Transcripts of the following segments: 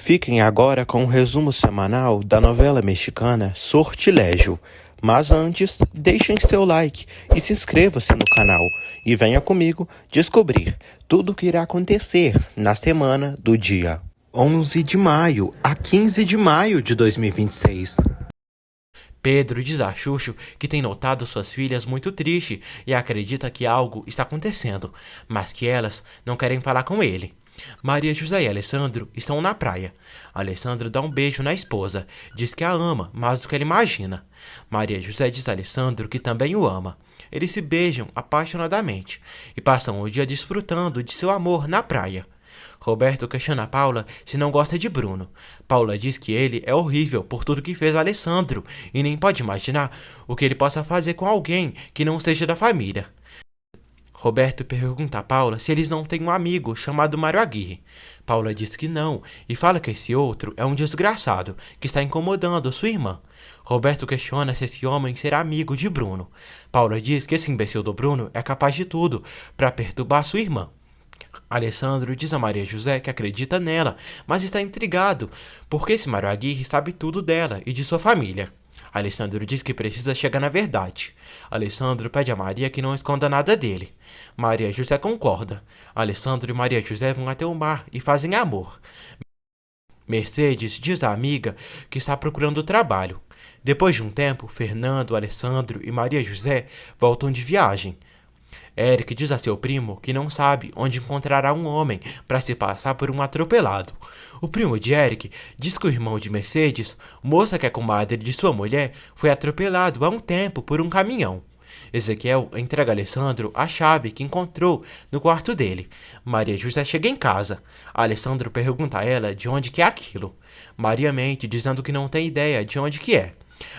Fiquem agora com um resumo semanal da novela mexicana Sortilégio. Mas antes, deixem seu like e se inscreva-se no canal. E venha comigo descobrir tudo o que irá acontecer na semana do dia 11 de maio a 15 de maio de 2026. Pedro diz a Xuxo que tem notado suas filhas muito tristes e acredita que algo está acontecendo, mas que elas não querem falar com ele. Maria José e Alessandro estão na praia. Alessandro dá um beijo na esposa, diz que a ama mais do que ele imagina. Maria José diz a Alessandro que também o ama. Eles se beijam apaixonadamente e passam o dia desfrutando de seu amor na praia. Roberto questiona a Paula se não gosta de Bruno. Paula diz que ele é horrível por tudo que fez a Alessandro e nem pode imaginar o que ele possa fazer com alguém que não seja da família. Roberto pergunta a Paula se eles não têm um amigo chamado Mário Aguirre. Paula diz que não e fala que esse outro é um desgraçado que está incomodando sua irmã. Roberto questiona se esse homem será amigo de Bruno. Paula diz que esse imbecil do Bruno é capaz de tudo para perturbar sua irmã. Alessandro diz a Maria José que acredita nela, mas está intrigado porque esse Mário Aguirre sabe tudo dela e de sua família. Alessandro diz que precisa chegar na verdade. Alessandro pede a Maria que não esconda nada dele. Maria José concorda. Alessandro e Maria José vão até o mar e fazem amor. Mercedes diz à amiga que está procurando trabalho. Depois de um tempo, Fernando, Alessandro e Maria José voltam de viagem. Eric diz a seu primo que não sabe onde encontrará um homem para se passar por um atropelado. O primo de Eric diz que o irmão de Mercedes, moça que é comadre de sua mulher, foi atropelado há um tempo por um caminhão. Ezequiel entrega a Alessandro a chave que encontrou no quarto dele. Maria José chega em casa. Alessandro pergunta a ela de onde que é aquilo. Maria mente, dizendo que não tem ideia de onde que é.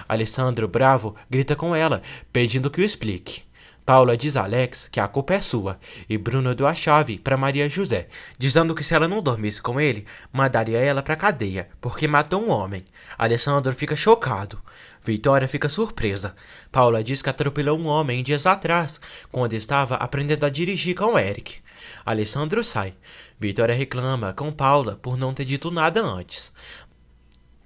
Alessandro, bravo, grita com ela, pedindo que o explique. Paula diz a Alex que a culpa é sua e Bruno deu a chave para Maria José, dizendo que se ela não dormisse com ele, mandaria ela para a cadeia, porque matou um homem. Alessandro fica chocado. Vitória fica surpresa. Paula diz que atropelou um homem dias atrás, quando estava aprendendo a dirigir com Eric. Alessandro sai. Vitória reclama com Paula por não ter dito nada antes.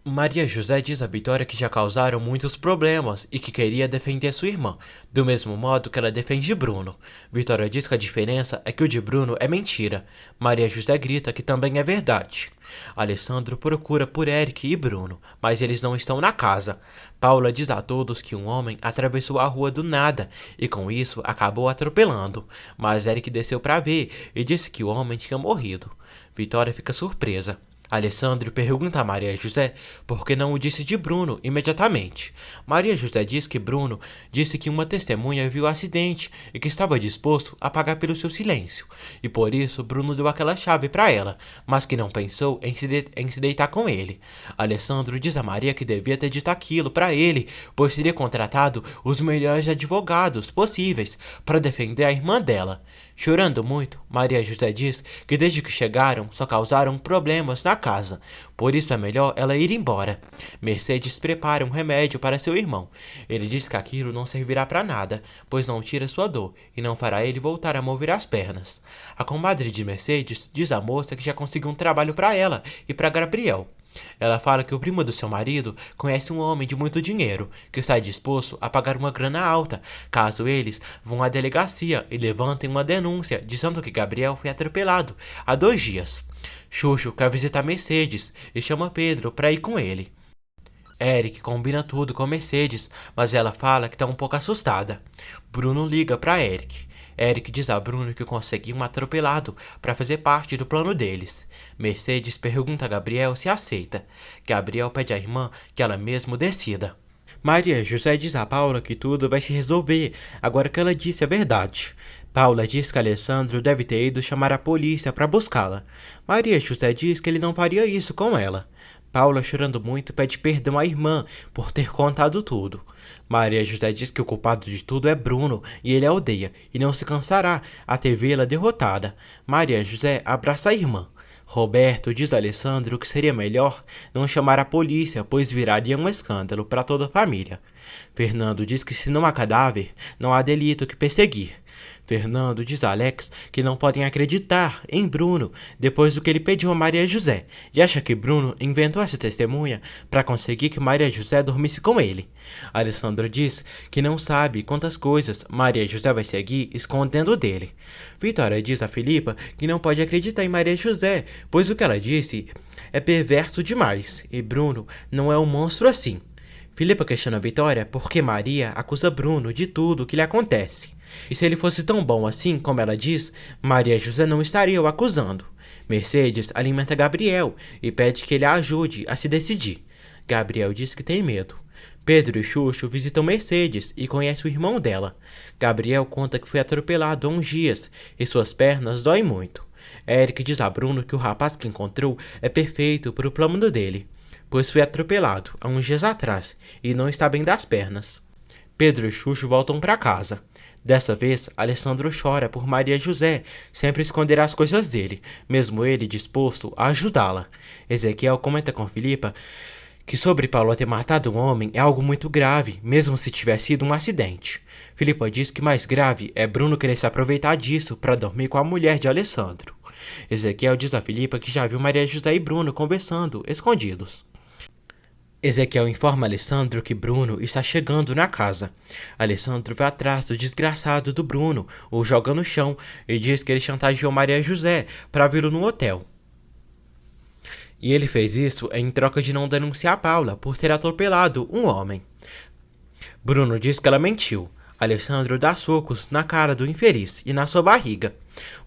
Maria José diz a Vitória que já causaram muitos problemas e que queria defender sua irmã, do mesmo modo que ela defende Bruno. Vitória diz que a diferença é que o de Bruno é mentira. Maria José grita que também é verdade. Alessandro procura por Eric e Bruno, mas eles não estão na casa. Paula diz a todos que um homem atravessou a rua do nada e com isso acabou atropelando, mas Eric desceu para ver e disse que o homem tinha morrido. Vitória fica surpresa. Alessandro pergunta a Maria José por que não o disse de Bruno imediatamente. Maria José diz que Bruno disse que uma testemunha viu o acidente e que estava disposto a pagar pelo seu silêncio. E por isso Bruno deu aquela chave para ela, mas que não pensou em se deitar com ele. Alessandro diz a Maria que devia ter dito aquilo para ele, pois teria contratado os melhores advogados possíveis para defender a irmã dela. Chorando muito, Maria José diz que desde que chegaram só causaram problemas na casa, por isso é melhor ela ir embora. Mercedes prepara um remédio para seu irmão. Ele diz que aquilo não servirá para nada, pois não tira sua dor e não fará ele voltar a mover as pernas. A comadre de Mercedes diz à moça que já conseguiu um trabalho para ela e para Gabriel. Ela fala que o primo do seu marido conhece um homem de muito dinheiro que está disposto a pagar uma grana alta caso eles vão à delegacia e levantem uma denúncia dizendo que Gabriel foi atropelado há 2 dias. Xuxo quer visitar Mercedes e chama Pedro para ir com ele. Eric combina tudo com Mercedes, mas ela fala que está um pouco assustada. Bruno liga para Eric. Eric diz a Bruno que conseguiu um atropelado para fazer parte do plano deles. Mercedes pergunta a Gabriel se aceita. Gabriel pede à irmã que ela mesmo decida. Maria José diz a Paula que tudo vai se resolver agora que ela disse a verdade. Paula diz que Alessandro deve ter ido chamar a polícia para buscá-la. Maria José diz que ele não faria isso com ela. Paula, chorando muito, pede perdão à irmã por ter contado tudo. Maria José diz que o culpado de tudo é Bruno e ele a odeia e não se cansará até vê-la derrotada. Maria José abraça a irmã. Roberto diz a Alessandro que seria melhor não chamar a polícia, pois viraria um escândalo para toda a família. Fernando diz que se não há cadáver, não há delito que perseguir. Fernando diz a Alex que não podem acreditar em Bruno depois do que ele pediu a Maria José e acha que Bruno inventou essa testemunha para conseguir que Maria José dormisse com ele. Alessandro diz que não sabe quantas coisas Maria José vai seguir escondendo dele. Vitória diz a Filipa que não pode acreditar em Maria José, pois o que ela disse é perverso demais e Bruno não é um monstro assim. Filipa questiona a Vitória porque Maria acusa Bruno de tudo o que lhe acontece. E se ele fosse tão bom assim como ela diz, Maria José não estaria o acusando. Mercedes alimenta Gabriel e pede que ele a ajude a se decidir. Gabriel diz que tem medo. Pedro e Xuxo visitam Mercedes e conhecem o irmão dela. Gabriel conta que foi atropelado há uns dias e suas pernas doem muito. Eric diz a Bruno que o rapaz que encontrou é perfeito para o plano dele, pois foi atropelado há uns dias atrás e não está bem das pernas. Pedro e Xuxo voltam para casa. Dessa vez, Alessandro chora por Maria José sempre esconder as coisas dele, mesmo ele disposto a ajudá-la. Ezequiel comenta com Filipa que sobre Paulo ter matado um homem é algo muito grave, mesmo se tiver sido um acidente. Filipa diz que mais grave é Bruno querer se aproveitar disso para dormir com a mulher de Alessandro. Ezequiel diz a Filipa que já viu Maria José e Bruno conversando, escondidos. Ezequiel informa Alessandro que Bruno está chegando na casa. Alessandro vai atrás do desgraçado do Bruno, o joga no chão e diz que ele chantageou Maria José para vê-lo no hotel. E ele fez isso em troca de não denunciar Paula por ter atropelado um homem. Bruno diz que ela mentiu. Alessandro dá socos na cara do infeliz e na sua barriga.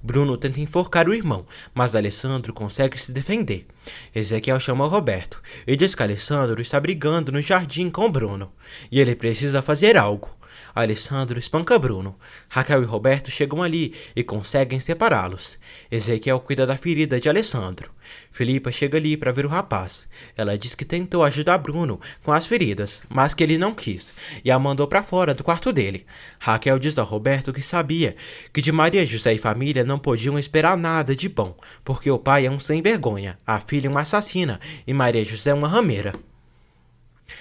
Bruno tenta enforcar o irmão, mas Alessandro consegue se defender. Ezequiel chama Roberto e diz que Alessandro está brigando no jardim com Bruno e ele precisa fazer algo. Alessandro espanca Bruno. Raquel e Roberto chegam ali e conseguem separá-los. Ezequiel cuida da ferida de Alessandro. Filipa chega ali para ver o rapaz. Ela diz que tentou ajudar Bruno com as feridas, mas que ele não quis e a mandou para fora do quarto dele. Raquel diz a Roberto que sabia que de Maria José e família não podiam esperar nada de bom, porque o pai é um sem-vergonha, a filha uma assassina e Maria José uma rameira.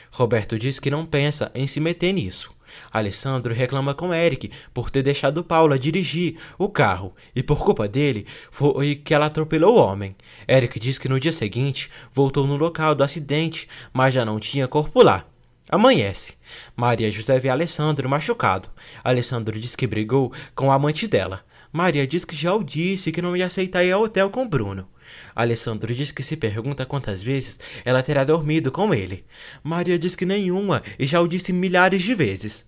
Roberto diz que não pensa em se meter nisso. Alessandro reclama com Eric por ter deixado Paula dirigir o carro e por culpa dele foi que ela atropelou o homem. Eric diz que no dia seguinte voltou no local do acidente, mas já não tinha corpo lá. Amanhece. Maria José vê Alessandro machucado. Alessandro diz que brigou com o amante dela. Maria diz que já o disse que não ia aceitar ir ao hotel com Bruno. Alessandro diz que se pergunta quantas vezes ela terá dormido com ele. Maria diz que nenhuma e já o disse milhares de vezes.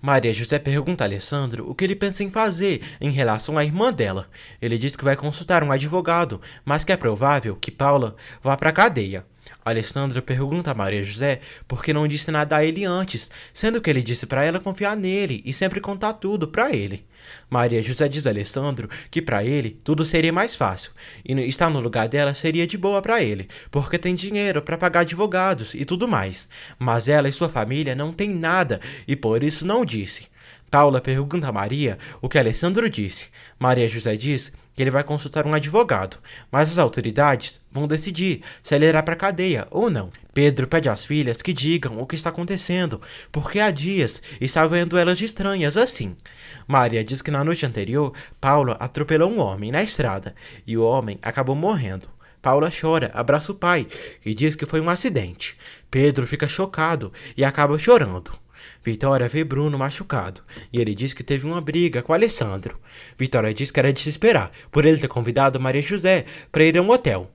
Maria José pergunta a Alessandro o que ele pensa em fazer em relação à irmã dela. Ele diz que vai consultar um advogado, mas que é provável que Paula vá para a cadeia. Alessandro pergunta a Maria José por que não disse nada a ele antes, sendo que ele disse para ela confiar nele e sempre contar tudo para ele. Maria José diz a Alessandro que para ele tudo seria mais fácil e estar no lugar dela seria de boa para ele, porque tem dinheiro para pagar advogados e tudo mais. Mas ela e sua família não têm nada e por isso não disse. Paula pergunta a Maria o que Alessandro disse. Maria José diz que ele vai consultar um advogado, mas as autoridades vão decidir se ele irá para a cadeia ou não. Pedro pede às filhas que digam o que está acontecendo, porque há dias está vendo elas de estranhas assim. Maria diz que na noite anterior, Paula atropelou um homem na estrada e o homem acabou morrendo. Paula chora, abraça o pai e diz que foi um acidente. Pedro fica chocado e acaba chorando. Vitória vê Bruno machucado e ele diz que teve uma briga com Alessandro. Vitória diz que era de se esperar, por ele ter convidado Maria José para ir a um hotel.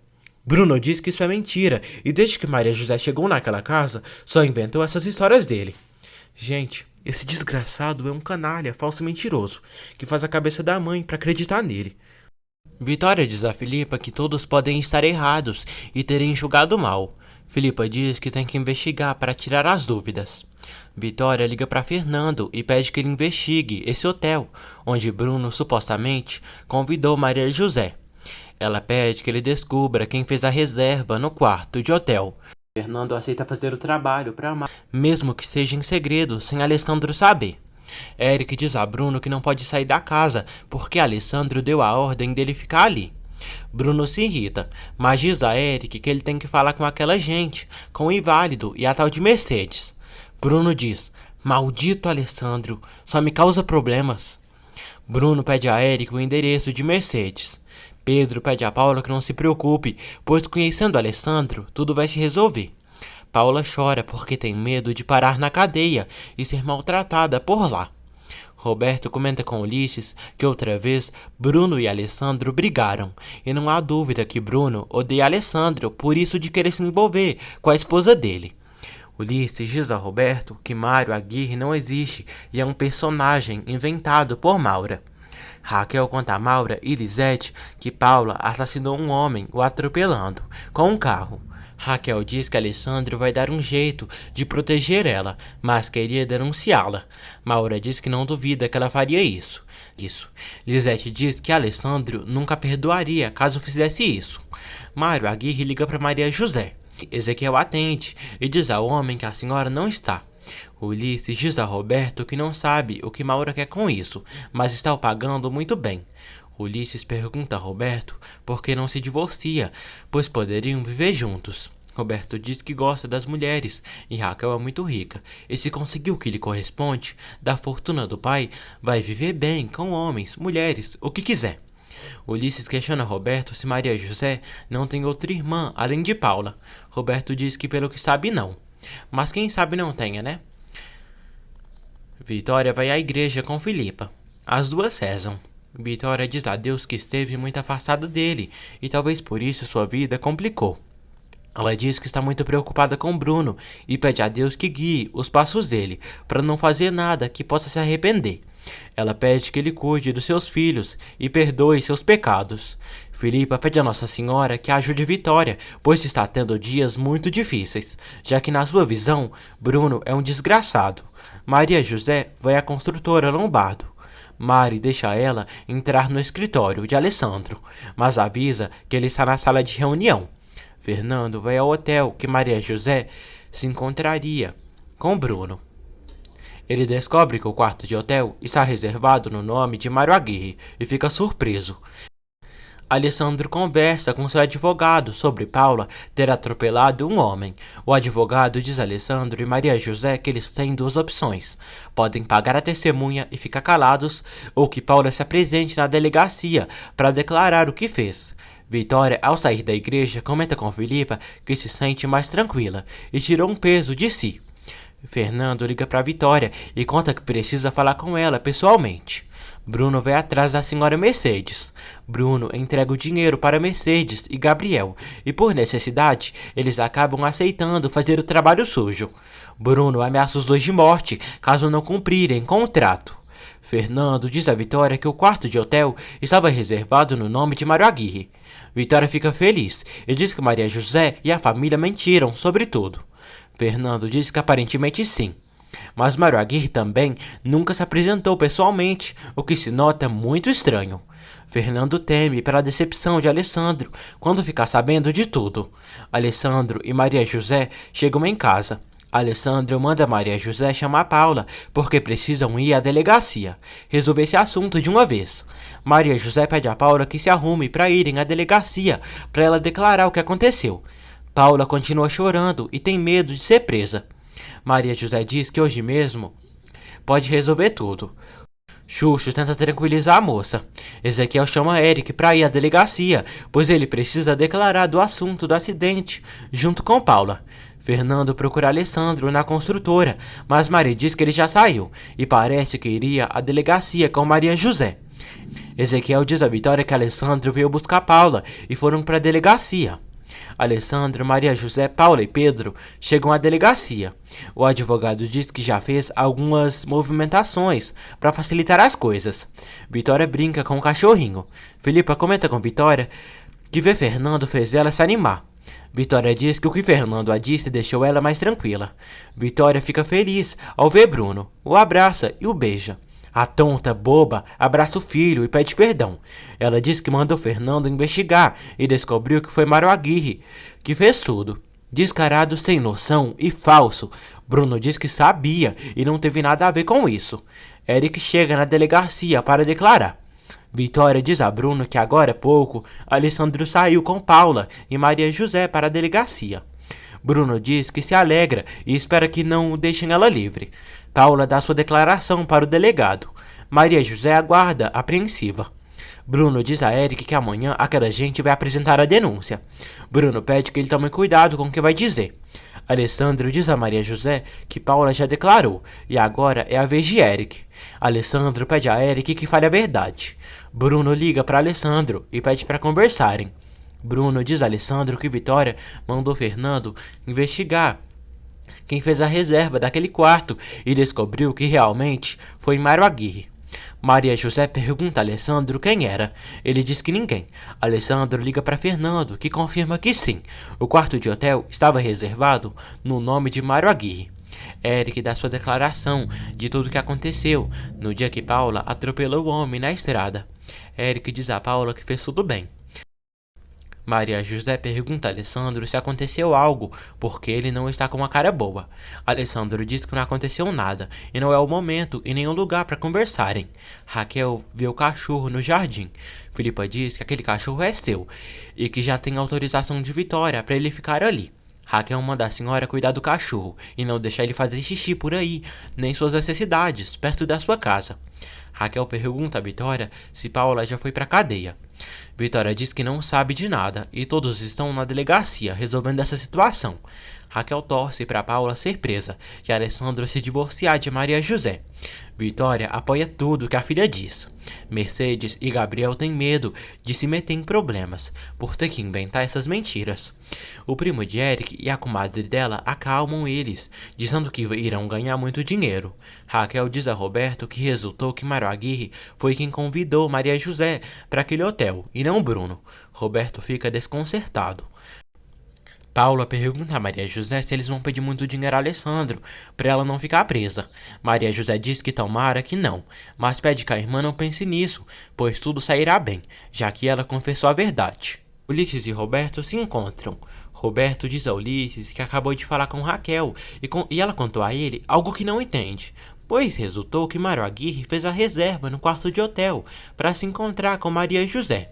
Bruno diz que isso é mentira e desde que Maria José chegou naquela casa, só inventou essas histórias dele. Gente, esse desgraçado é um canalha, falso e mentiroso, que faz a cabeça da mãe para acreditar nele. Vitória diz a Filipa que todos podem estar errados e terem julgado mal. Filipa diz que tem que investigar para tirar as dúvidas. Vitória liga para Fernando e pede que ele investigue esse hotel, onde Bruno supostamente convidou Maria José. Ela pede que ele descubra quem fez a reserva no quarto de hotel. Fernando aceita fazer o trabalho para Amar, mesmo que seja em segredo, sem Alessandro saber. Eric diz a Bruno que não pode sair da casa, porque Alessandro deu a ordem dele ficar ali. Bruno se irrita, mas diz a Eric que ele tem que falar com aquela gente, com o inválido e a tal de Mercedes. Bruno diz: maldito Alessandro, só me causa problemas. Bruno pede a Eric o endereço de Mercedes. Pedro pede a Paula que não se preocupe, pois conhecendo Alessandro, tudo vai se resolver. Paula chora porque tem medo de parar na cadeia e ser maltratada por lá. Roberto comenta com Ulisses que outra vez Bruno e Alessandro brigaram, e não há dúvida que Bruno odeia Alessandro por isso de querer se envolver com a esposa dele. Ulisses diz a Roberto que Mário Aguirre não existe e é um personagem inventado por Maura. Raquel conta a Maura e Lisete que Paula assassinou um homem o atropelando com um carro. Raquel diz que Alessandro vai dar um jeito de proteger ela, mas queria denunciá-la. Maura diz que não duvida que ela faria isso. Lisete diz que Alessandro nunca perdoaria caso fizesse isso. Mário Aguirre liga para Maria José. Ezequiel atende e diz ao homem que a senhora não está. Ulisses diz a Roberto que não sabe o que Maura quer com isso, mas está o pagando muito bem. Ulisses pergunta a Roberto por que não se divorcia, pois poderiam viver juntos. Roberto diz que gosta das mulheres e Raquel é muito rica, e se conseguir o que lhe corresponde da fortuna do pai, vai viver bem com homens, mulheres, o que quiser. Ulisses questiona Roberto se Maria José não tem outra irmã além de Paula. Roberto diz que pelo que sabe não, mas quem sabe não tenha, né? Vitória vai à igreja com Filipa. As duas rezam. Vitória diz a Deus que esteve muito afastada dele e talvez por isso sua vida complicou. Ela diz que está muito preocupada com Bruno e pede a Deus que guie os passos dele para não fazer nada que possa se arrepender. Ela pede que ele cuide dos seus filhos e perdoe seus pecados. Filipa pede a Nossa Senhora que ajude Vitória, pois está tendo dias muito difíceis, já que na sua visão, Bruno é um desgraçado. Maria José vai à construtora Lombardo. Mari deixa ela entrar no escritório de Alessandro, mas avisa que ele está na sala de reunião. Fernando vai ao hotel que Maria José se encontraria com Bruno. Ele descobre que o quarto de hotel está reservado no nome de Mário Aguirre e fica surpreso. Alessandro conversa com seu advogado sobre Paula ter atropelado um homem. O advogado diz a Alessandro e Maria José que eles têm duas opções. Podem pagar a testemunha e ficar calados, ou que Paula se apresente na delegacia para declarar o que fez. Vitória, ao sair da igreja, comenta com Filipa que se sente mais tranquila e tirou um peso de si. Fernando liga para Vitória e conta que precisa falar com ela pessoalmente. Bruno vai atrás da senhora Mercedes. Bruno entrega o dinheiro para Mercedes e Gabriel, e por necessidade, eles acabam aceitando fazer o trabalho sujo. Bruno ameaça os dois de morte caso não cumprirem com o trato. Fernando diz a Vitória que o quarto de hotel estava reservado no nome de Mário Aguirre. Vitória fica feliz e diz que Maria José e a família mentiram sobre tudo. Fernando diz que aparentemente sim. Mas Mário Aguirre também nunca se apresentou pessoalmente, o que se nota muito estranho. Fernando teme pela decepção de Alessandro quando ficar sabendo de tudo. Alessandro e Maria José chegam em casa. Alessandro manda Maria José chamar Paula, porque precisam ir à delegacia, resolver esse assunto de uma vez. Maria José pede a Paula que se arrume para irem à delegacia, para ela declarar o que aconteceu. Paula continua chorando e tem medo de ser presa. Maria José diz que hoje mesmo pode resolver tudo. Xuxo tenta tranquilizar a moça. Ezequiel chama Eric para ir à delegacia, pois ele precisa declarar do assunto do acidente, junto com Paula. Fernando procura Alessandro na construtora, mas Maria diz que ele já saiu e parece que iria à delegacia com Maria José. Ezequiel diz a Vitória que Alessandro veio buscar Paula e foram para a delegacia. Alessandro, Maria José, Paula e Pedro chegam à delegacia. O advogado diz que já fez algumas movimentações para facilitar as coisas. Vitória brinca com o cachorrinho. Filipa comenta com Vitória que ver Fernando fez ela se animar. Vitória diz que o que Fernando a disse deixou ela mais tranquila. Vitória fica feliz ao ver Bruno, o abraça e o beija. A tonta, boba, abraça o filho e pede perdão. Ela diz que mandou Fernando investigar e descobriu que foi Mário Aguirre que fez tudo. Descarado, sem noção e falso. Bruno diz que sabia e não teve nada a ver com isso. Eric chega na delegacia para declarar. Vitória diz a Bruno que agora há pouco Alessandro saiu com Paula e Maria José para a delegacia. Bruno diz que se alegra e espera que não deixem ela livre. Paula dá sua declaração para o delegado. Maria José aguarda, apreensiva. Bruno diz a Eric que amanhã aquela gente vai apresentar a denúncia. Bruno pede que ele tome cuidado com o que vai dizer. Alessandro diz a Maria José que Paula já declarou e agora é a vez de Eric. Alessandro pede a Eric que fale a verdade. Bruno liga para Alessandro e pede para conversarem. Bruno diz a Alessandro que Vitória mandou Fernando investigar quem fez a reserva daquele quarto e descobriu que realmente foi Mário Aguirre. Maria José pergunta a Alessandro quem era. Ele diz que ninguém. Alessandro liga para Fernando, que confirma que sim. O quarto de hotel estava reservado no nome de Mário Aguirre. Eric dá sua declaração de tudo o que aconteceu no dia que Paula atropelou o homem na estrada. Eric diz a Paula que fez tudo bem. Maria José pergunta a Alessandro se aconteceu algo, porque ele não está com uma cara boa. Alessandro diz que não aconteceu nada, e não é o momento e nem o lugar para conversarem. Raquel vê o cachorro no jardim. Filipa diz que aquele cachorro é seu, e que já tem autorização de Vitória para ele ficar ali. Raquel manda a senhora cuidar do cachorro, e não deixar ele fazer xixi por aí, nem suas necessidades, perto da sua casa. Raquel pergunta a Vitória se Paula já foi para a cadeia. Vitória diz que não sabe de nada e todos estão na delegacia resolvendo essa situação. Raquel torce para Paula ser presa e Alessandro se divorciar de Maria José. Vitória apoia tudo que a filha diz. Mercedes e Gabriel têm medo de se meter em problemas por ter que inventar essas mentiras. O primo de Eric e a comadre dela acalmam eles, dizendo que irão ganhar muito dinheiro. Raquel diz a Roberto que resultou que Mário Aguirre foi quem convidou Maria José para aquele hotel e não Bruno. Roberto fica desconcertado. Paula pergunta a Maria José se eles vão pedir muito dinheiro a Alessandro, para ela não ficar presa. Maria José diz que tomara que não, mas pede que a irmã não pense nisso, pois tudo sairá bem, já que ela confessou a verdade. Ulisses e Roberto se encontram. Roberto diz a Ulisses que acabou de falar com Raquel e ela contou a ele algo que não entende, pois resultou que Mário Aguirre fez a reserva no quarto de hotel para se encontrar com Maria José.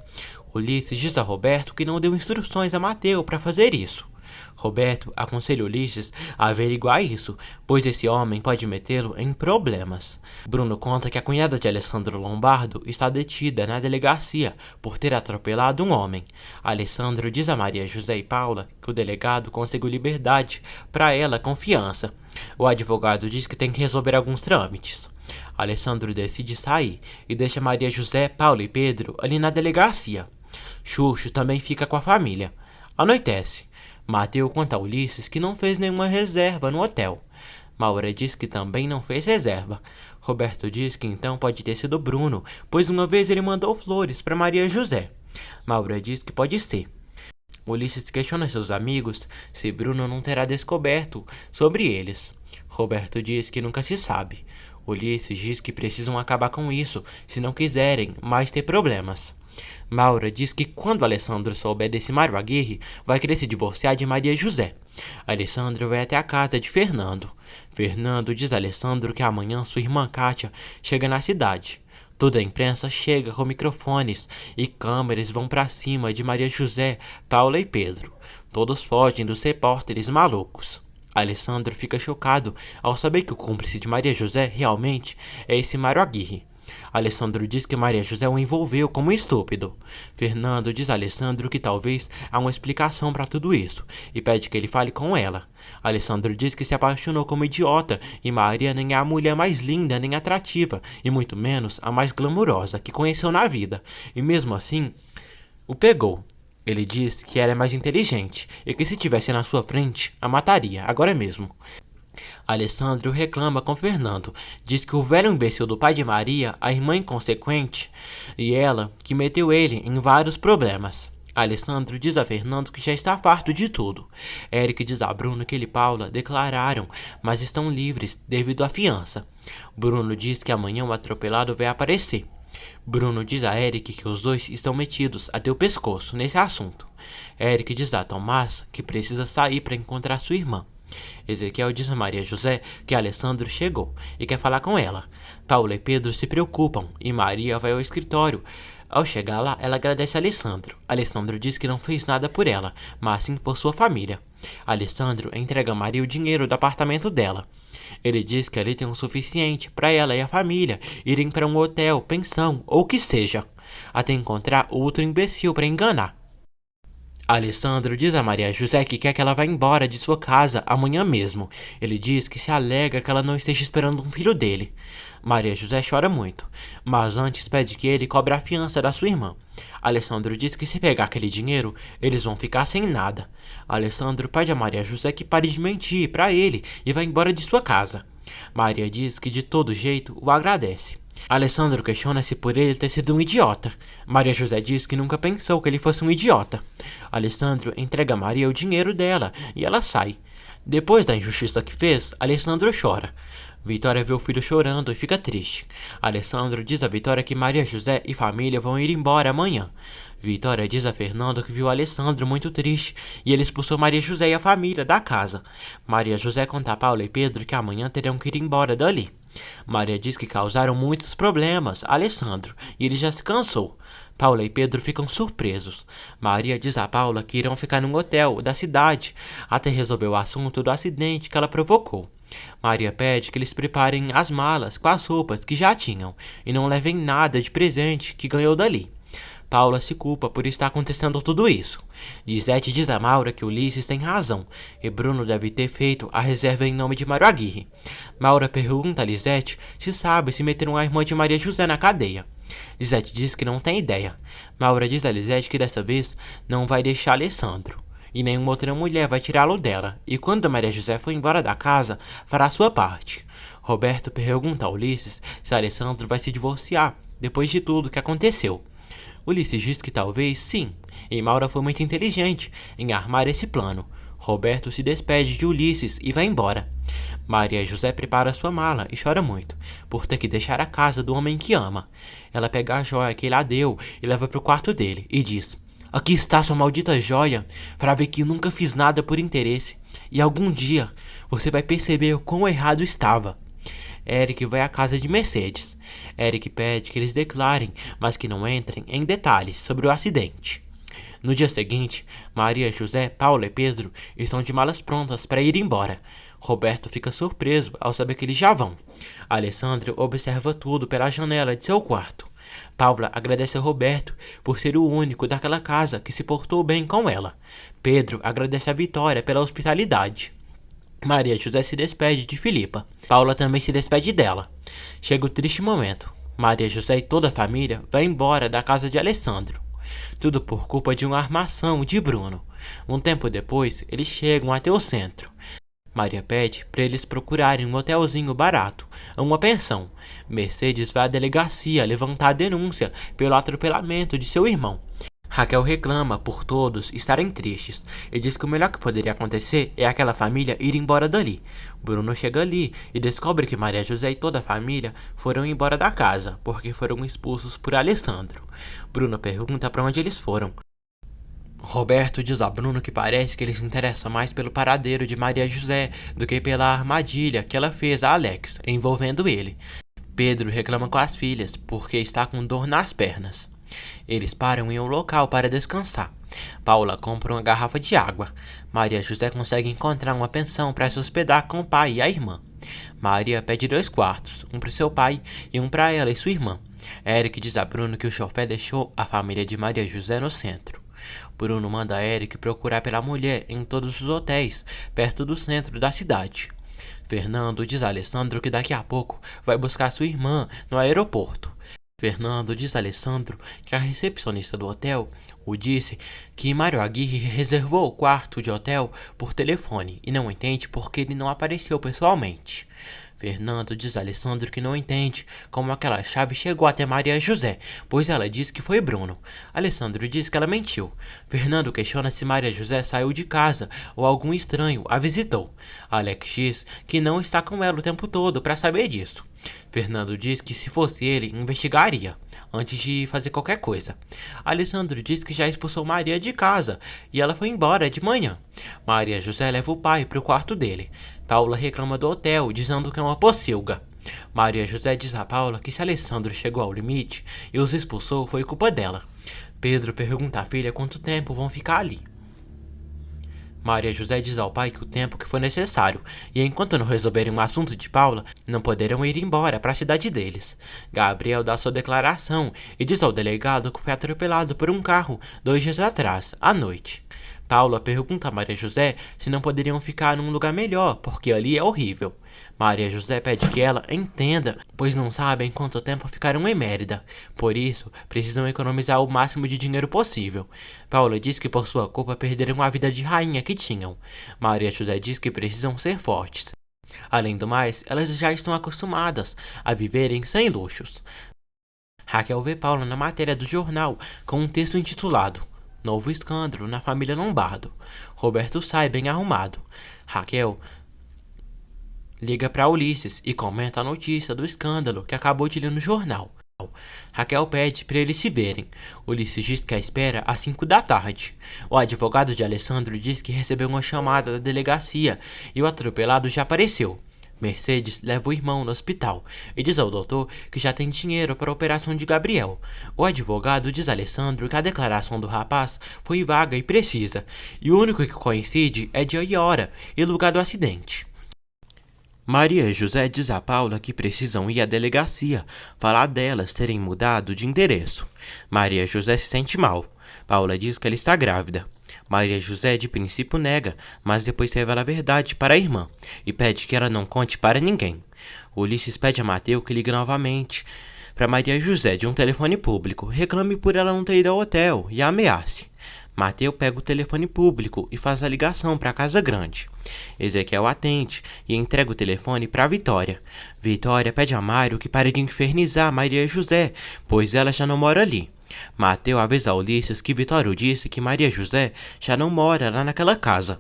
Ulisses diz a Roberto que não deu instruções a Mateu para fazer isso. Roberto aconselha Ulisses a averiguar isso, pois esse homem pode metê-lo em problemas. Bruno conta que a cunhada de Alessandro Lombardo está detida na delegacia por ter atropelado um homem. Alessandro diz a Maria José e Paula que o delegado conseguiu liberdade para ela com fiança. O advogado diz que tem que resolver alguns trâmites. Alessandro decide sair e deixa Maria José, Paula e Pedro ali na delegacia. Xuxo também fica com a família. Anoitece. Mateu conta a Ulisses que não fez nenhuma reserva no hotel. Maura diz que também não fez reserva. Roberto diz que então pode ter sido Bruno, pois uma vez ele mandou flores para Maria José. Maura diz que pode ser. Ulisses questiona seus amigos se Bruno não terá descoberto sobre eles. Roberto diz que nunca se sabe. Ulisses diz que precisam acabar com isso se não quiserem mais ter problemas. Maura diz que quando Alessandro souber desse Mário Aguirre, vai querer se divorciar de Maria José. Alessandro vai até a casa de Fernando. Fernando diz a Alessandro que amanhã sua irmã Kátia chega na cidade. Toda a imprensa chega com microfones e câmeras vão para cima de Maria José, Paula e Pedro. Todos fogem dos repórteres malucos. Alessandro fica chocado ao saber que o cúmplice de Maria José realmente é esse Mário Aguirre. Alessandro diz que Maria José o envolveu como um estúpido. Fernando diz a Alessandro que talvez há uma explicação para tudo isso e pede que ele fale com ela. Alessandro diz que se apaixonou como idiota e Maria nem é a mulher mais linda nem atrativa e muito menos a mais glamurosa que conheceu na vida e mesmo assim o pegou. Ele diz que ela é mais inteligente e que se tivesse na sua frente a mataria agora mesmo. Alessandro reclama com Fernando, diz que o velho imbecil do pai de Maria, a irmã inconsequente, e ela que meteu ele em vários problemas. Alessandro diz a Fernando que já está farto de tudo. Eric diz a Bruno que ele e Paula declararam, mas estão livres devido à fiança. Bruno diz que amanhã o atropelado vai aparecer. Bruno diz a Eric que os dois estão metidos até o pescoço nesse assunto. Eric diz a Tomás que precisa sair para encontrar sua irmã. Ezequiel diz a Maria José que Alessandro chegou e quer falar com ela. Paula e Pedro se preocupam e Maria vai ao escritório. Ao chegar lá, ela agradece a Alessandro. Alessandro diz que não fez nada por ela, mas sim por sua família. Alessandro entrega a Maria o dinheiro do apartamento dela. Ele diz que ali tem o suficiente para ela e a família irem para um hotel, pensão ou o que seja, até encontrar outro imbecil para enganar. Alessandro diz a Maria José que quer que ela vá embora de sua casa amanhã mesmo. Ele diz que se alegra que ela não esteja esperando um filho dele. Maria José chora muito, mas antes pede que ele cobre a fiança da sua irmã. Alessandro diz que se pegar aquele dinheiro, eles vão ficar sem nada. Alessandro pede a Maria José que pare de mentir para ele e vá embora de sua casa. Maria diz que de todo jeito o agradece. Alessandro questiona-se por ele ter sido um idiota. Maria José diz que nunca pensou que ele fosse um idiota. Alessandro entrega a Maria o dinheiro dela e ela sai. Depois da injustiça que fez, Alessandro chora. Vitória vê o filho chorando e fica triste. Alessandro diz a Vitória que Maria José e família vão ir embora amanhã. Vitória diz a Fernando que viu Alessandro muito triste e ele expulsou Maria José e a família da casa. Maria José conta a Paula e Pedro que amanhã terão que ir embora dali. Maria diz que causaram muitos problemas a Alessandro e ele já se cansou. Paula e Pedro ficam surpresos. Maria diz a Paula que irão ficar num hotel da cidade até resolver o assunto do acidente que ela provocou. Maria pede que eles preparem as malas com as roupas que já tinham e não levem nada de presente que ganhou dali. Paula se culpa por estar acontecendo tudo isso. Lisete diz a Maura que Ulisses tem razão e Bruno deve ter feito a reserva em nome de Mário Aguirre. Maura pergunta a Lisete se sabe se meteram a irmã de Maria José na cadeia. Lisete diz que não tem ideia. Maura diz a Lisete que dessa vez não vai deixar Alessandro e nenhuma outra mulher vai tirá-lo dela, e quando Maria José for embora da casa, fará sua parte. Roberto pergunta a Ulisses se Alessandro vai se divorciar depois de tudo que aconteceu. Ulisses diz que talvez sim, e Maura foi muito inteligente em armar esse plano. Roberto se despede de Ulisses e vai embora. Maria José prepara sua mala e chora muito, por ter que deixar a casa do homem que ama. Ela pega a joia que ele a deu e leva para o quarto dele e diz: "Aqui está sua maldita joia, para ver que nunca fiz nada por interesse, e algum dia você vai perceber o quão errado estava." Eric vai à casa de Mercedes. Eric pede que eles declarem, mas que não entrem em detalhes sobre o acidente. No dia seguinte, Maria, José, Paula e Pedro estão de malas prontas para ir embora. Roberto fica surpreso ao saber que eles já vão. Alessandro observa tudo pela janela de seu quarto. Paula agradece a Roberto por ser o único daquela casa que se portou bem com ela. Pedro agradece a Vitória pela hospitalidade. Maria José se despede de Filipa. Paula também se despede dela. Chega o triste momento. Maria José e toda a família vão embora da casa de Alessandro. Tudo por culpa de uma armação de Bruno. Um tempo depois, eles chegam até o centro. Maria pede para eles procurarem um hotelzinho barato, uma pensão. Mercedes vai à delegacia levantar a denúncia pelo atropelamento de seu irmão. Raquel reclama por todos estarem tristes e diz que o melhor que poderia acontecer é aquela família ir embora dali. Bruno chega ali e descobre que Maria José e toda a família foram embora da casa porque foram expulsos por Alessandro. Bruno pergunta para onde eles foram. Roberto diz a Bruno que parece que ele se interessa mais pelo paradeiro de Maria José do que pela armadilha que ela fez a Alex, envolvendo ele. Pedro reclama com as filhas porque está com dor nas pernas. Eles param em um local para descansar. Paula compra uma garrafa de água. Maria José consegue encontrar uma pensão para se hospedar com o pai e a irmã. Maria pede 2 quartos, um para seu pai e um para ela e sua irmã. Eric diz a Bruno que o chofé deixou a família de Maria José no centro. Bruno manda Eric procurar pela mulher em todos os hotéis, perto do centro da cidade. Fernando diz a Alessandro que daqui a pouco vai buscar sua irmã no aeroporto. Fernando diz a Alessandro que a recepcionista do hotel o disse que Mário Aguirre reservou o quarto de hotel por telefone e não entende porque ele não apareceu pessoalmente. Fernando diz a Alessandro que não entende como aquela chave chegou até Maria José, pois ela diz que foi Bruno. Alessandro diz que ela mentiu. Fernando questiona se Maria José saiu de casa ou algum estranho a visitou. Alex diz que não está com ela o tempo todo para saber disso. Fernando diz que se fosse ele, investigaria antes de fazer qualquer coisa. Alessandro diz que já expulsou Maria de casa e ela foi embora de manhã. Maria José leva o pai para o quarto dele. Paula reclama do hotel, dizendo que é uma pocilga. Maria José diz a Paula que se Alessandro chegou ao limite e os expulsou foi culpa dela. Pedro pergunta à filha quanto tempo vão ficar ali. Maria José diz ao pai que o tempo que for necessário, e enquanto não resolverem o assunto de Paula, não poderão ir embora para a cidade deles. Gabriel dá sua declaração e diz ao delegado que foi atropelado por um carro 2 dias atrás, à noite. Paula pergunta a Maria José se não poderiam ficar num lugar melhor, porque ali é horrível. Maria José pede que ela entenda, pois não sabem quanto tempo ficarão em Mérida. Por isso, precisam economizar o máximo de dinheiro possível. Paula diz que por sua culpa perderam a vida de rainha que tinham. Maria José diz que precisam ser fortes. Além do mais, elas já estão acostumadas a viverem sem luxos. Raquel vê Paula na matéria do jornal com um texto intitulado Novo escândalo na família Lombardo. Roberto sai bem arrumado. Raquel liga para Ulisses e comenta a notícia do escândalo que acabou de ler no jornal. Raquel pede para eles se verem. Ulisses diz que a espera às 5 da tarde. O advogado de Alessandro diz que recebeu uma chamada da delegacia e o atropelado já apareceu. Mercedes leva o irmão no hospital e diz ao doutor que já tem dinheiro para a operação de Gabriel. O advogado diz a Alessandro que a declaração do rapaz foi vaga e precisa, e o único que coincide é dia e hora e lugar do acidente. Maria José diz a Paula que precisam ir à delegacia falar delas terem mudado de endereço. Maria José se sente mal. Paula diz que ela está grávida. Maria José de princípio nega, mas depois revela a verdade para a irmã e pede que ela não conte para ninguém. Ulisses pede a Mateus que ligue novamente para Maria José de um telefone público, reclame por ela não ter ido ao hotel e a ameace. Mateus pega o telefone público e faz a ligação para a Casa Grande. Ezequiel atende e entrega o telefone para Vitória. Vitória pede a Mário que pare de infernizar Maria José, pois ela já não mora ali. Mateus avisa a Ulisses que Vitória disse que Maria José já não mora lá naquela casa.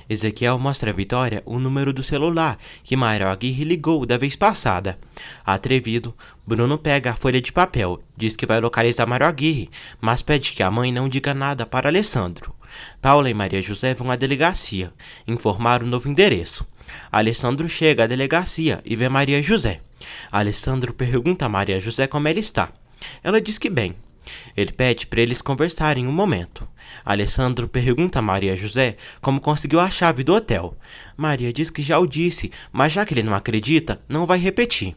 Ezequiel mostra a Vitória o número do celular que Mário Aguirre ligou da vez passada. Atrevido, Bruno pega a folha de papel, diz que vai localizar Mário Aguirre, mas pede que a mãe não diga nada para Alessandro. Paula e Maria José vão à delegacia, informar o novo endereço. Alessandro chega à delegacia e vê Maria José. Alessandro pergunta a Maria José como ela está. Ela diz que bem. Ele pede para eles conversarem um momento. Alessandro pergunta a Maria José como conseguiu a chave do hotel. Maria diz que já o disse, mas já que ele não acredita, não vai repetir.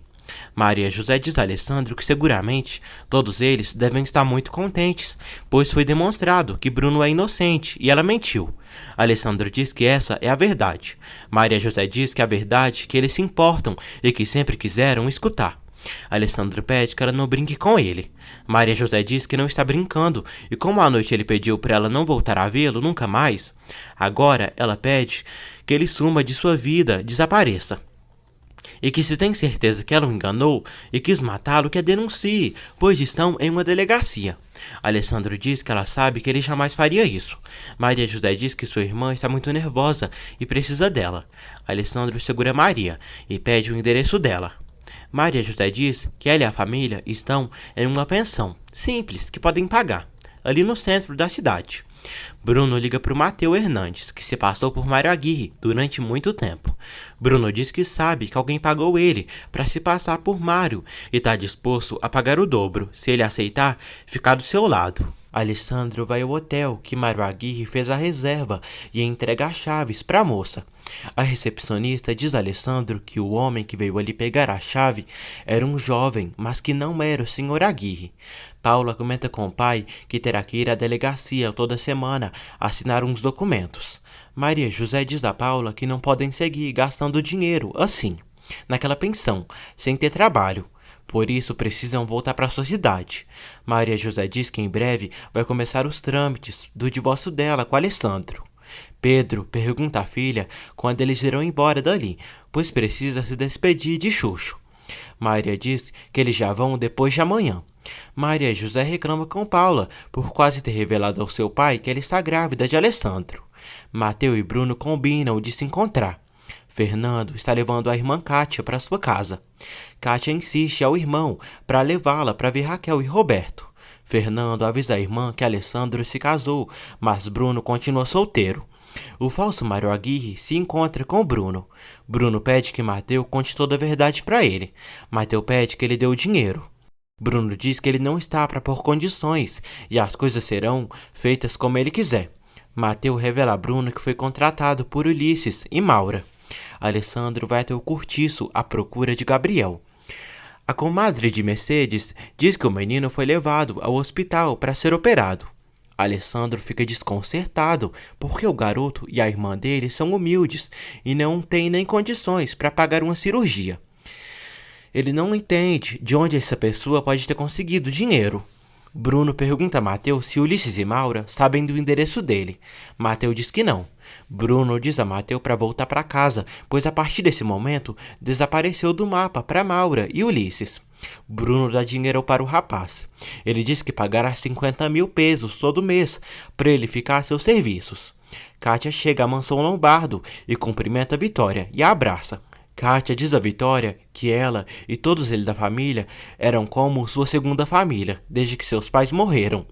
Maria José diz a Alessandro que seguramente todos eles devem estar muito contentes, pois foi demonstrado que Bruno é inocente e ela mentiu. Alessandro diz que essa é a verdade. Maria José diz que a verdade é que eles se importam e que sempre quiseram escutar. Alessandro pede que ela não brinque com ele. Maria José diz que não está brincando e como à noite ele pediu para ela não voltar a vê-lo nunca mais, agora ela pede que ele suma de sua vida, desapareça. E que se tem certeza que ela o enganou e quis matá-lo, que a denuncie, pois estão em uma delegacia. Alessandro diz que ela sabe que ele jamais faria isso. Maria José diz que sua irmã está muito nervosa e precisa dela. Alessandro segura Maria e pede o endereço dela. Maria José diz que ela e a família estão em uma pensão simples que podem pagar, ali no centro da cidade. Bruno liga para o Mateus Hernandes, que se passou por Mário Aguirre durante muito tempo. Bruno diz que sabe que alguém pagou ele para se passar por Mário e está disposto a pagar o dobro se ele aceitar ficar do seu lado. Alessandro vai ao hotel que Mário Aguirre fez a reserva e entrega as chaves para a moça. A recepcionista diz a Alessandro que o homem que veio ali pegar a chave era um jovem, mas que não era o Sr. Aguirre. Paula comenta com o pai que terá que ir à delegacia toda semana assinar uns documentos. Maria José diz a Paula que não podem seguir gastando dinheiro assim, naquela pensão, sem ter trabalho. Por isso, precisam voltar para sua cidade. Maria José diz que em breve vai começar os trâmites do divórcio dela com Alessandro. Pedro pergunta à filha quando eles irão embora dali, pois precisa se despedir de Xuxo. Maria diz que eles já vão depois de amanhã. Maria José reclama com Paula por quase ter revelado ao seu pai que ela está grávida de Alessandro. Mateus e Bruno combinam de se encontrar. Fernando está levando a irmã Kátia para sua casa. Kátia insiste ao irmão para levá-la para ver Raquel e Roberto. Fernando avisa a irmã que Alessandro se casou, mas Bruno continua solteiro. O falso Mário Aguirre se encontra com Bruno. Bruno pede que Mateus conte toda a verdade para ele. Mateus pede que ele dê o dinheiro. Bruno diz que ele não está para pôr condições e as coisas serão feitas como ele quiser. Mateu revela a Bruno que foi contratado por Ulisses e Maura. Alessandro vai até o cortiço à procura de Gabriel. A comadre de Mercedes diz que o menino foi levado ao hospital para ser operado. Alessandro fica desconcertado porque o garoto e a irmã dele são humildes e não têm nem condições para pagar uma cirurgia. Ele não entende de onde essa pessoa pode ter conseguido dinheiro. Bruno pergunta a Mateu se Ulisses e Maura sabem do endereço dele. Mateu diz que não. Bruno diz a Mateu para voltar para casa, pois a partir desse momento desapareceu do mapa para Maura e Ulisses. Bruno dá dinheiro para o rapaz. Ele diz que pagará 50 mil pesos todo mês para ele ficar a seus serviços. Kátia chega à mansão Lombardo e cumprimenta a Vitória e a abraça. Kátia diz a Vitória que ela e todos eles da família eram como sua segunda família, desde que seus pais morreram.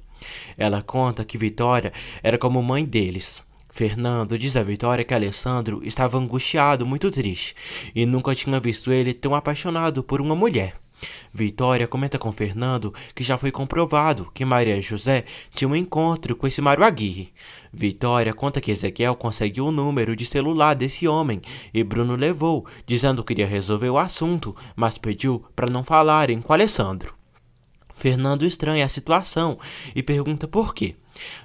Ela conta que Vitória era como mãe deles. Fernando diz a Vitória que Alessandro estava angustiado, muito triste, e nunca tinha visto ele tão apaixonado por uma mulher. Vitória comenta com Fernando que já foi comprovado que Maria José tinha um encontro com esse Mário Aguirre. Vitória conta que Ezequiel conseguiu o número de celular desse homem e Bruno levou, dizendo que queria resolver o assunto, mas pediu para não falarem com Alessandro. Fernando estranha a situação e pergunta por quê.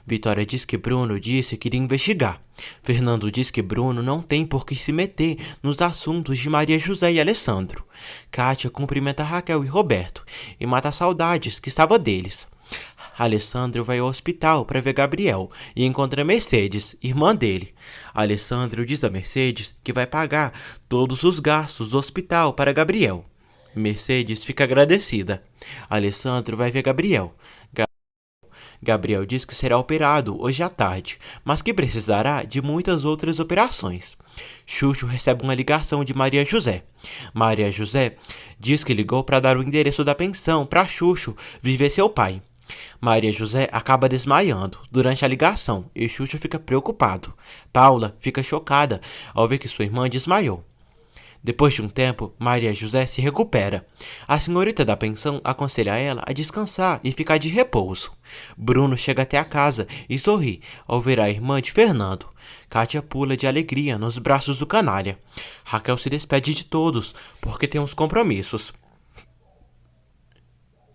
Vitória diz que Bruno disse que iria investigar. Fernando diz que Bruno não tem por que se meter nos assuntos de Maria José e Alessandro. Kátia cumprimenta Raquel e Roberto e mata as saudades que estava deles. Alessandro vai ao hospital para ver Gabriel e encontra Mercedes, irmã dele. Alessandro diz a Mercedes que vai pagar todos os gastos do hospital para Gabriel. Mercedes fica agradecida. Alessandro vai ver Gabriel. Gabriel diz que será operado hoje à tarde, mas que precisará de muitas outras operações. Xuxo recebe uma ligação de Maria José. Maria José diz que ligou para dar o endereço da pensão para Xuxo viver seu pai. Maria José acaba desmaiando durante a ligação e Xuxo fica preocupado. Paula fica chocada ao ver que sua irmã desmaiou. Depois de um tempo, Maria José se recupera. A senhorita da pensão aconselha ela a descansar e ficar de repouso. Bruno chega até a casa e sorri ao ver a irmã de Fernando. Kátia pula de alegria nos braços do canalha. Raquel se despede de todos porque tem uns compromissos.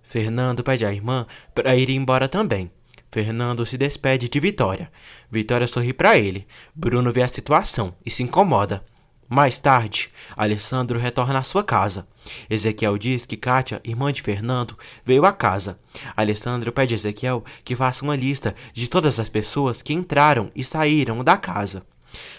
Fernando pede à irmã para ir embora também. Fernando se despede de Vitória. Vitória sorri para ele. Bruno vê a situação e se incomoda. Mais tarde, Alessandro retorna à sua casa. Ezequiel diz que Kátia, irmã de Fernando, veio à casa. Alessandro pede a Ezequiel que faça uma lista de todas as pessoas que entraram e saíram da casa.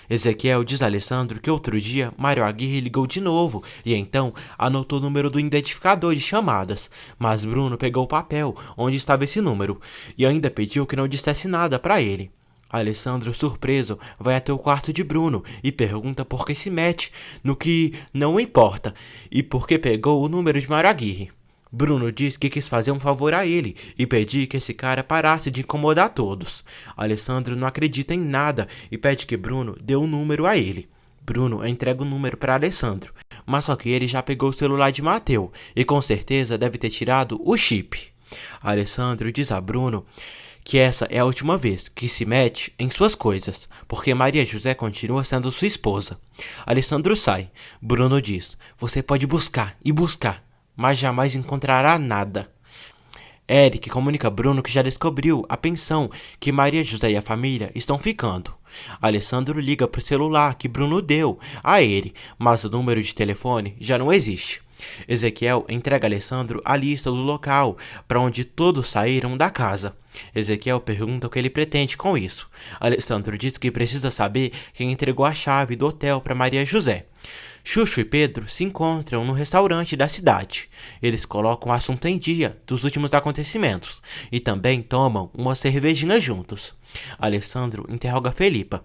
Ezequiel diz a Alessandro que outro dia Mário Aguirre ligou de novo e então anotou o número do identificador de chamadas, mas Bruno pegou o papel onde estava esse número e ainda pediu que não dissesse nada para ele. Alessandro, surpreso, vai até o quarto de Bruno e pergunta por que se mete no que não importa e por que pegou o número de Mário Aguirre. Bruno diz que quis fazer um favor a ele e pedir que esse cara parasse de incomodar todos. Alessandro não acredita em nada e pede que Bruno dê um número a ele. Bruno entrega o número para Alessandro, mas só que ele já pegou o celular de Mateu e com certeza deve ter tirado o chip. Alessandro diz a Bruno que essa é a última vez que se mete em suas coisas, porque Maria José continua sendo sua esposa. Alessandro sai. Bruno diz: você pode buscar e buscar, mas jamais encontrará nada. Eric comunica a Bruno que já descobriu a pensão que Maria José e a família estão ficando. Alessandro liga para o celular que Bruno deu a ele, mas o número de telefone já não existe. Ezequiel entrega a Alessandro a lista do local para onde todos saíram da casa. Ezequiel pergunta o que ele pretende com isso. Alessandro diz que precisa saber quem entregou a chave do hotel para Maria José. Xuxo e Pedro se encontram no restaurante da cidade. Eles colocam o assunto em dia dos últimos acontecimentos e também tomam uma cervejinha juntos. Alessandro interroga Felipa.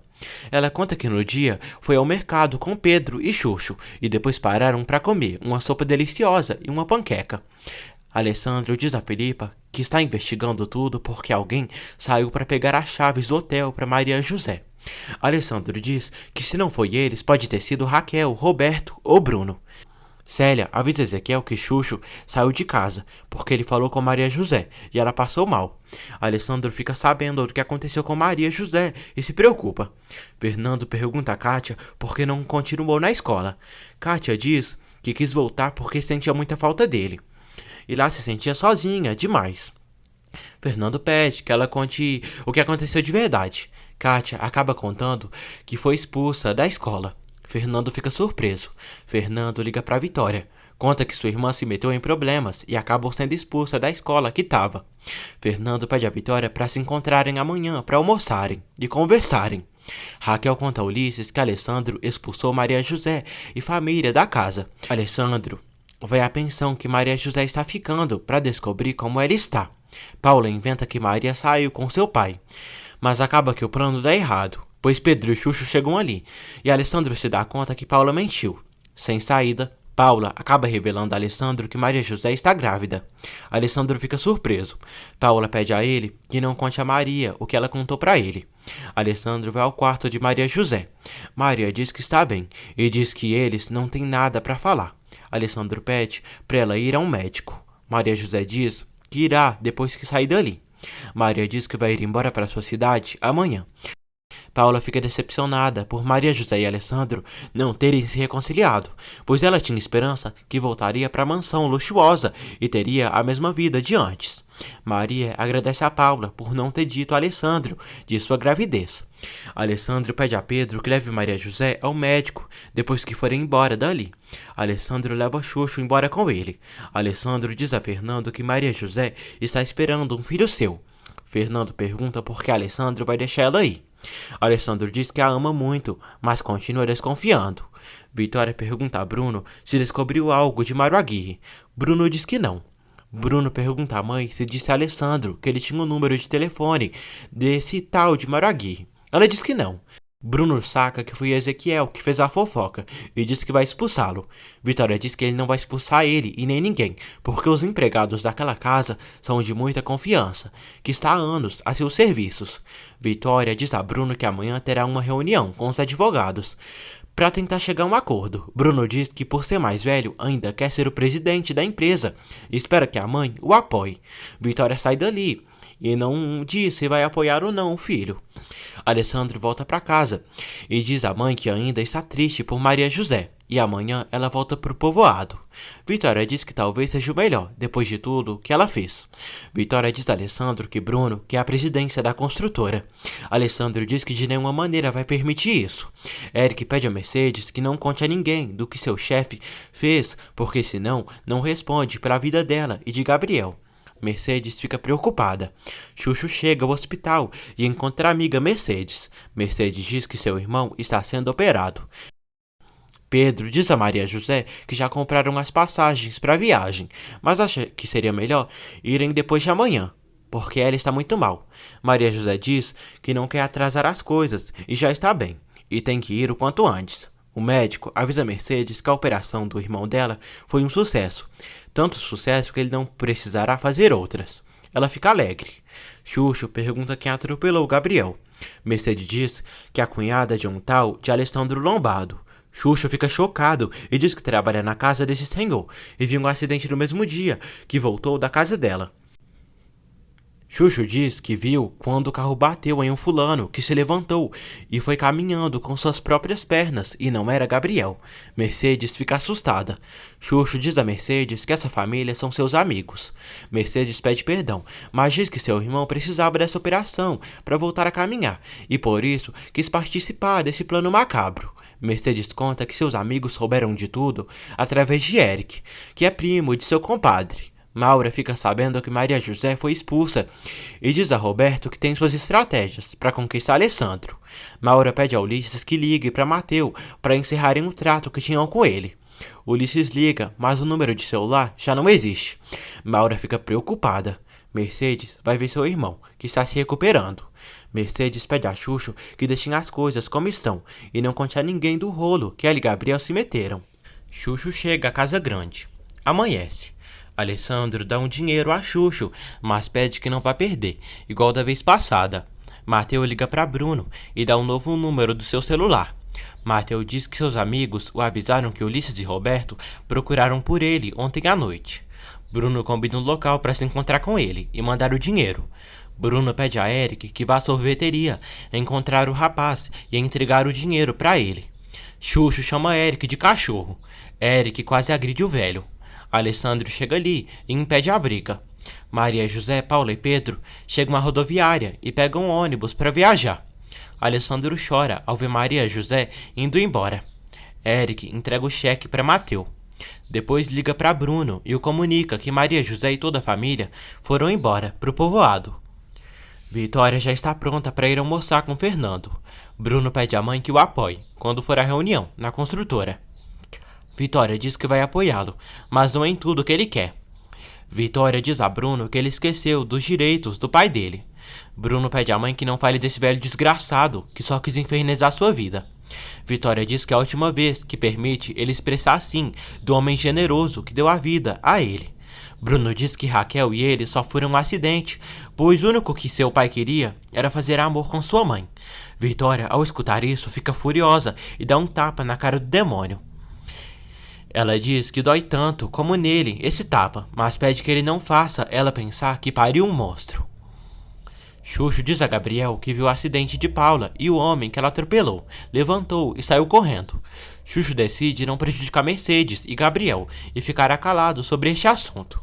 Ela conta que no dia foi ao mercado com Pedro e Xuxo e depois pararam para comer uma sopa deliciosa e uma panqueca. Alessandro diz a Felipa que está investigando tudo porque alguém saiu para pegar as chaves do hotel para Maria José. Alessandro diz que se não foi eles, pode ter sido Raquel, Roberto ou Bruno. Célia avisa Ezequiel que Xuxo saiu de casa, porque ele falou com Maria José e ela passou mal. Alessandro fica sabendo do que aconteceu com Maria José e se preocupa. Fernando pergunta a Kátia por que não continuou na escola. Kátia diz que quis voltar porque sentia muita falta dele. E lá se sentia sozinha demais. Fernando pede que ela conte o que aconteceu de verdade. Kátia acaba contando que foi expulsa da escola. Fernando fica surpreso. Fernando liga para Vitória. Conta que sua irmã se meteu em problemas e acabou sendo expulsa da escola que estava. Fernando pede a Vitória para se encontrarem amanhã para almoçarem e conversarem. Raquel conta a Ulisses que Alessandro expulsou Maria José e família da casa. Alessandro vai à pensão que Maria José está ficando para descobrir como ela está. Paula inventa que Maria saiu com seu pai, mas acaba que o plano dá errado, pois Pedro e Xuxo chegam ali, e Alessandro se dá conta que Paula mentiu. Sem saída, Paula acaba revelando a Alessandro que Maria José está grávida. Alessandro fica surpreso. Paula pede a ele que não conte a Maria o que ela contou para ele. Alessandro vai ao quarto de Maria José. Maria diz que está bem e diz que eles não têm nada para falar. Alessandro pede para ela ir a um médico. Maria José diz que irá depois que sair dali. Maria diz que vai ir embora para sua cidade amanhã. Paula fica decepcionada por Maria José e Alessandro não terem se reconciliado, pois ela tinha esperança que voltaria para a mansão luxuosa e teria a mesma vida de antes. Maria agradece a Paula por não ter dito a Alessandro de sua gravidez. Alessandro pede a Pedro que leve Maria José ao médico depois que forem embora dali. Alessandro leva Xuxo embora com ele. Alessandro diz a Fernando que Maria José está esperando um filho seu. Fernando pergunta por que Alessandro vai deixar ela ir. Alessandro diz que a ama muito, mas continua desconfiando. Vitória pergunta a Bruno se descobriu algo de Mário Aguirre. Bruno diz que não. Bruno pergunta à mãe se disse a Alessandro que ele tinha o número de telefone desse tal de Mário Aguirre. Ela diz que não. Bruno saca que foi Ezequiel que fez a fofoca e diz que vai expulsá-lo. Vitória diz que ele não vai expulsar ele e nem ninguém, porque os empregados daquela casa são de muita confiança, que está há anos a seus serviços. Vitória diz a Bruno que amanhã terá uma reunião com os advogados para tentar chegar a um acordo. Bruno diz que por ser mais velho ainda quer ser o presidente da empresa e espera que a mãe o apoie. Vitória sai dali e não diz se vai apoiar ou não o filho. Alessandro volta para casa e diz à mãe que ainda está triste por Maria José e amanhã ela volta para o povoado. Vitória diz que talvez seja o melhor depois de tudo que ela fez. Vitória diz a Alessandro que Bruno quer a presidência da construtora. Alessandro diz que de nenhuma maneira vai permitir isso. Eric pede a Mercedes que não conte a ninguém do que seu chefe fez, porque senão não responde pela vida dela e de Gabriel. Mercedes fica preocupada. Xuxo chega ao hospital e encontra a amiga Mercedes. Mercedes diz que seu irmão está sendo operado. Pedro diz a Maria José que já compraram as passagens para a viagem, mas acha que seria melhor irem depois de amanhã, porque ela está muito mal. Maria José diz que não quer atrasar as coisas e já está bem, e tem que ir o quanto antes. O médico avisa Mercedes que a operação do irmão dela foi um sucesso. Tanto sucesso que ele não precisará fazer outras. Ela fica alegre. Xuxo pergunta quem atropelou Gabriel. Mercedes diz que a cunhada de um tal de Alessandro Lombardo. Xuxo fica chocado e diz que trabalha na casa desse senhor e viu um acidente no mesmo dia que voltou da casa dela. Xuxo diz que viu quando o carro bateu em um fulano que se levantou e foi caminhando com suas próprias pernas e não era Gabriel. Mercedes fica assustada. Xuxo diz a Mercedes que essa família são seus amigos. Mercedes pede perdão, mas diz que seu irmão precisava dessa operação para voltar a caminhar e por isso quis participar desse plano macabro. Mercedes conta que seus amigos souberam de tudo através de Eric, que é primo de seu compadre. Maura fica sabendo que Maria José foi expulsa e diz a Roberto que tem suas estratégias para conquistar Alessandro. Maura pede a Ulisses que ligue para Mateu para encerrarem o trato que tinham com ele. Ulisses liga, mas o número de celular já não existe. Maura fica preocupada. Mercedes vai ver seu irmão, que está se recuperando. Mercedes pede a Xuxo que deixem as coisas como estão e não conte a ninguém do rolo que ela e Gabriel se meteram. Xuxo chega à casa grande. Amanhece. Alessandro dá um dinheiro a Xuxo, mas pede que não vá perder, igual da vez passada. Mateu liga para Bruno e dá um novo número do seu celular. Mateu diz que seus amigos o avisaram que Ulisses e Roberto procuraram por ele ontem à noite. Bruno combina um local para se encontrar com ele e mandar o dinheiro. Bruno pede a Eric que vá à sorveteria encontrar o rapaz e entregar o dinheiro para ele. Xuxo chama Eric de cachorro. Eric quase agride o velho. Alessandro chega ali e impede a briga. Maria, José, Paula e Pedro chegam à rodoviária e pegam um ônibus para viajar. Alessandro chora ao ver Maria e José indo embora. Eric entrega o cheque para Mateu. Depois liga para Bruno e o comunica que Maria, José e toda a família foram embora para o povoado. Vitória já está pronta para ir almoçar com Fernando. Bruno pede à mãe que o apoie quando for à reunião na construtora. Vitória diz que vai apoiá-lo, mas não em tudo que ele quer. Vitória diz a Bruno que ele esqueceu dos direitos do pai dele. Bruno pede à mãe que não fale desse velho desgraçado que só quis infernizar sua vida. Vitória diz que é a última vez que permite ele expressar assim do homem generoso que deu a vida a ele. Bruno diz que Raquel e ele só foram um acidente, pois o único que seu pai queria era fazer amor com sua mãe. Vitória, ao escutar isso, fica furiosa e dá um tapa na cara do demônio. Ela diz que dói tanto como nele esse tapa, mas pede que ele não faça ela pensar que pariu um monstro. Xuxo diz a Gabriel que viu o acidente de Paula e o homem que ela atropelou, levantou e saiu correndo. Xuxo decide não prejudicar Mercedes e Gabriel e ficará calado sobre este assunto.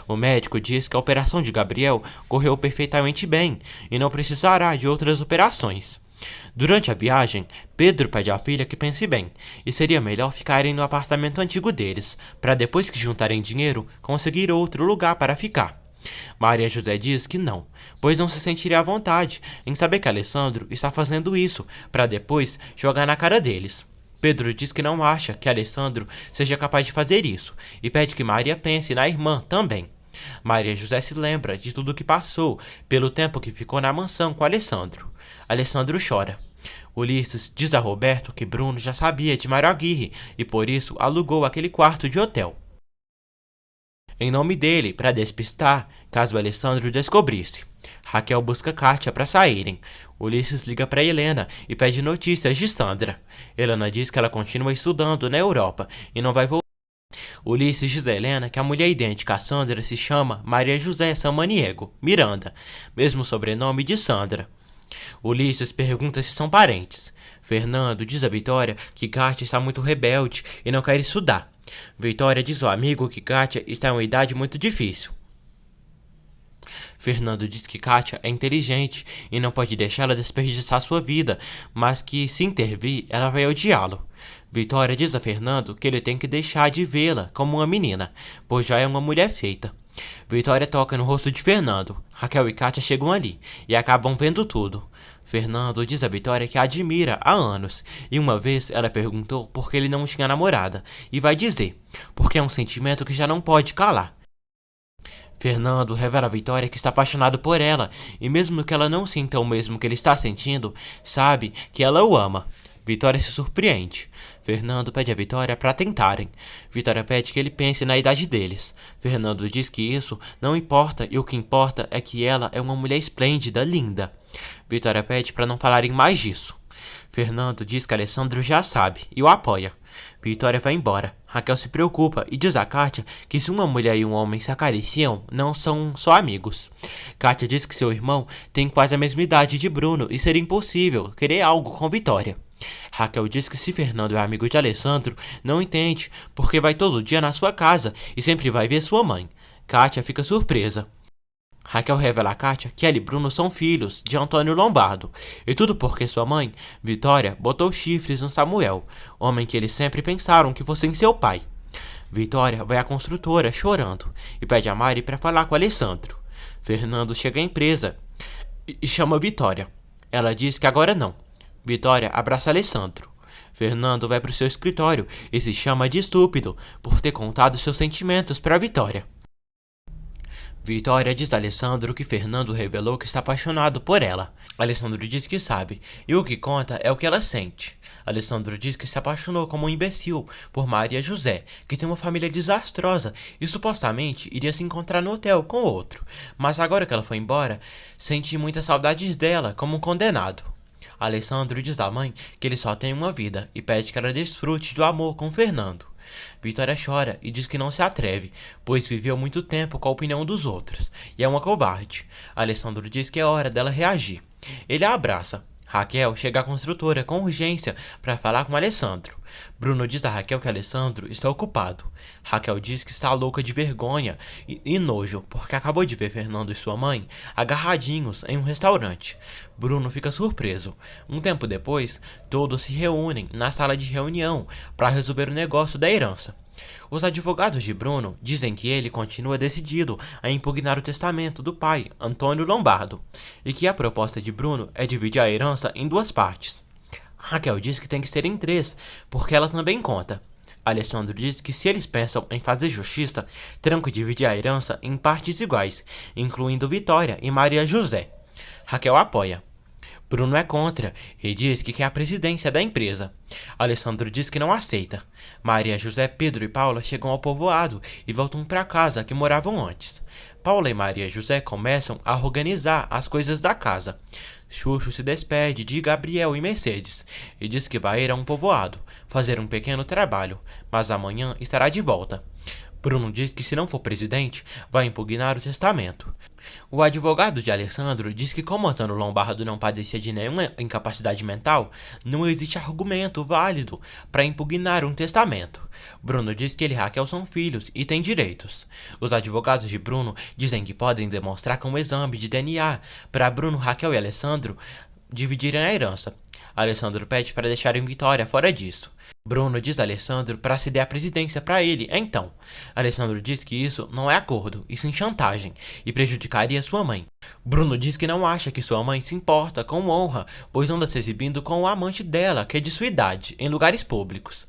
O médico diz que a operação de Gabriel correu perfeitamente bem e não precisará de outras operações. Durante a viagem, Pedro pede à filha que pense bem e seria melhor ficarem no apartamento antigo deles, para depois que juntarem dinheiro, conseguir outro lugar para ficar. Maria José diz que não, pois não se sentiria à vontade em saber que Alessandro está fazendo isso, para depois jogar na cara deles. Pedro diz que não acha que Alessandro seja capaz de fazer isso e pede que Maria pense na irmã também. Maria José se lembra de tudo o que passou pelo tempo que ficou na mansão com Alessandro. Alessandro chora. Ulisses diz a Roberto que Bruno já sabia de Mário Aguirre e por isso alugou aquele quarto de hotel em nome dele para despistar caso Alessandro descobrisse. Raquel busca Kátia para saírem. Ulisses liga para Helena e pede notícias de Sandra. Helena diz que ela continua estudando na Europa e não vai voltar. Ulisses diz a Helena que a mulher idêntica a Sandra se chama Maria José Samaniego Miranda, mesmo sobrenome de Sandra. Ulisses pergunta se são parentes. Fernando diz a Vitória que Kátia está muito rebelde e não quer estudar. Vitória diz ao amigo que Kátia está em uma idade muito difícil. Fernando diz que Kátia é inteligente e não pode deixá-la desperdiçar sua vida, mas que se intervir, ela vai odiá-lo. Vitória diz a Fernando que ele tem que deixar de vê-la como uma menina, pois já é uma mulher feita. Vitória toca no rosto de Fernando. Raquel e Kátia chegam ali e acabam vendo tudo. Fernando diz a Vitória que a admira há anos, e uma vez ela perguntou por que ele não tinha namorada, e vai dizer, porque é um sentimento que já não pode calar. Fernando revela a Vitória que está apaixonado por ela, e mesmo que ela não sinta o mesmo que ele está sentindo, sabe que ela o ama. Vitória se surpreende. Fernando pede a Vitória para tentarem. Vitória pede que ele pense na idade deles. Fernando diz que isso não importa e o que importa é que ela é uma mulher esplêndida, linda. Vitória pede para não falarem mais disso. Fernando diz que Alessandro já sabe e o apoia. Vitória vai embora. Raquel se preocupa e diz a Kátia que se uma mulher e um homem se acariciam, não são só amigos. Kátia diz que seu irmão tem quase a mesma idade de Bruno e seria impossível querer algo com Vitória. Raquel diz que se Fernando é amigo de Alessandro, não entende, porque vai todo dia na sua casa e sempre vai ver sua mãe. Kátia fica surpresa. Raquel revela a Kátia que ela e Bruno são filhos de Antônio Lombardo, e tudo porque sua mãe, Vitória, botou chifres no Samuel, homem que eles sempre pensaram que fosse seu pai. Vitória vai à construtora chorando e pede a Mari para falar com Alessandro. Fernando chega à empresa e chama Vitória. Ela diz que agora não. Vitória abraça Alessandro. Fernando vai para o seu escritório e se chama de estúpido por ter contado seus sentimentos para Vitória. Vitória diz a Alessandro que Fernando revelou que está apaixonado por ela. Alessandro diz que sabe, e o que conta é o que ela sente. Alessandro diz que se apaixonou como um imbecil por Maria José, que tem uma família desastrosa e supostamente iria se encontrar no hotel com outro. Mas agora que ela foi embora, sente muitas saudades dela como um condenado. Alessandro diz à mãe que ele só tem uma vida e pede que ela desfrute do amor com Fernando. Vitória chora e diz que não se atreve, pois viveu muito tempo com a opinião dos outros e é uma covarde. Alessandro diz que é hora dela reagir. Ele a abraça. Raquel chega à construtora com urgência para falar com Alessandro. Bruno diz a Raquel que Alessandro está ocupado. Raquel diz que está louca de vergonha e nojo, porque acabou de ver Fernando e sua mãe agarradinhos em um restaurante. Bruno fica surpreso. Um tempo depois, todos se reúnem na sala de reunião para resolver o negócio da herança. Os advogados de Bruno dizem que ele continua decidido a impugnar o testamento do pai, Antônio Lombardo, e que a proposta de Bruno é dividir a herança em 2 partes. Raquel diz que tem que ser em 3, porque ela também conta. Alessandro diz que se eles pensam em fazer justiça, terão que dividir a herança em partes iguais, incluindo Vitória e Maria José. Raquel apoia. Bruno é contra e diz que quer a presidência da empresa. Alessandro diz que não aceita. Maria José, Pedro e Paula chegam ao povoado e voltam para a casa que moravam antes. Paula e Maria José começam a organizar as coisas da casa. Xuxo se despede de Gabriel e Mercedes e diz que vai ir a um povoado, fazer um pequeno trabalho, mas amanhã estará de volta. Bruno diz que se não for presidente, vai impugnar o testamento. O advogado de Alessandro diz que como Antônio Lombardo não padecia de nenhuma incapacidade mental, não existe argumento válido para impugnar um testamento. Bruno diz que ele e Raquel são filhos e têm direitos. Os advogados de Bruno dizem que podem demonstrar com um exame de DNA para Bruno, Raquel e Alessandro dividirem a herança. Alessandro pede para deixarem Vitória fora disso. Bruno diz a Alessandro para se der a presidência para ele, então. Alessandro diz que isso não é acordo, e sim chantagem, e prejudicaria sua mãe. Bruno diz que não acha que sua mãe se importa com honra, pois anda se exibindo com o amante dela, que é de sua idade, em lugares públicos.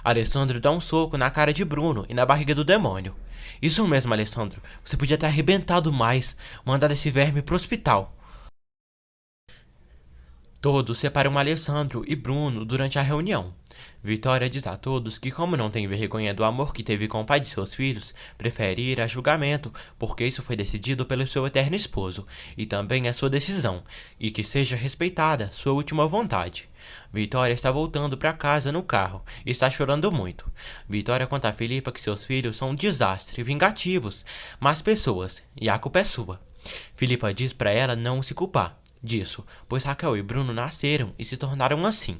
Alessandro dá um soco na cara de Bruno e na barriga do demônio. Isso mesmo, Alessandro, você podia ter arrebentado mais, mandado esse verme pro hospital. Todos separam Alessandro e Bruno durante a reunião. Vitória diz a todos que, como não tem vergonha do amor que teve com o pai de seus filhos, prefere ir a julgamento, porque isso foi decidido pelo seu eterno esposo, e também é sua decisão, e que seja respeitada sua última vontade. Vitória está voltando para casa no carro e está chorando muito. Vitória conta a Filipa que seus filhos são um desastre, vingativos, mas pessoas, e a culpa é sua. Filipa diz para ela não se culpar disso, pois Raquel e Bruno nasceram e se tornaram assim.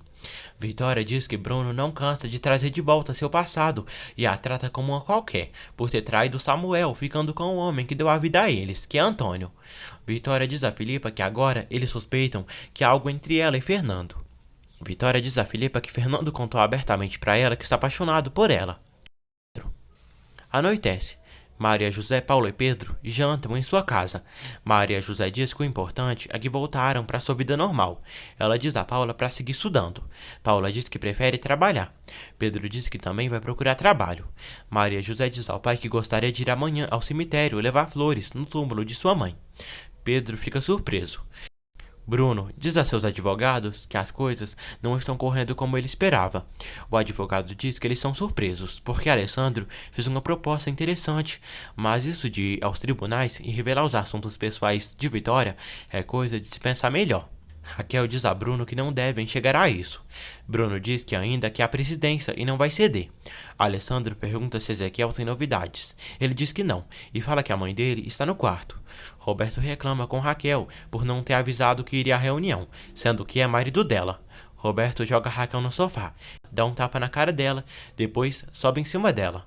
Vitória diz que Bruno não cansa de trazer de volta seu passado e a trata como uma qualquer, por ter traído Samuel, ficando com o homem que deu a vida a eles, que é Antônio. Vitória diz a Filipa que agora eles suspeitam que há algo entre ela e Fernando. Vitória diz a Filipa que Fernando contou abertamente para ela que está apaixonado por ela. Anoitece. Maria José, Paulo e Pedro jantam em sua casa. Maria José diz que o importante é que voltaram para sua vida normal. Ela diz a Paula para seguir estudando. Paula diz que prefere trabalhar. Pedro diz que também vai procurar trabalho. Maria José diz ao pai que gostaria de ir amanhã ao cemitério levar flores no túmulo de sua mãe. Pedro fica surpreso. Bruno diz a seus advogados que as coisas não estão correndo como ele esperava. O advogado diz que eles são surpresos, porque Alessandro fez uma proposta interessante, mas isso de ir aos tribunais e revelar os assuntos pessoais de Vitória é coisa de se pensar melhor. Raquel diz a Bruno que não devem chegar a isso. Bruno diz que ainda quer a presidência e não vai ceder. Alessandro pergunta se Ezequiel tem novidades. Ele diz que não, e fala que a mãe dele está no quarto. Roberto reclama com Raquel por não ter avisado que iria à reunião, sendo que é marido dela. Roberto joga Raquel no sofá, dá um tapa na cara dela, depois sobe em cima dela.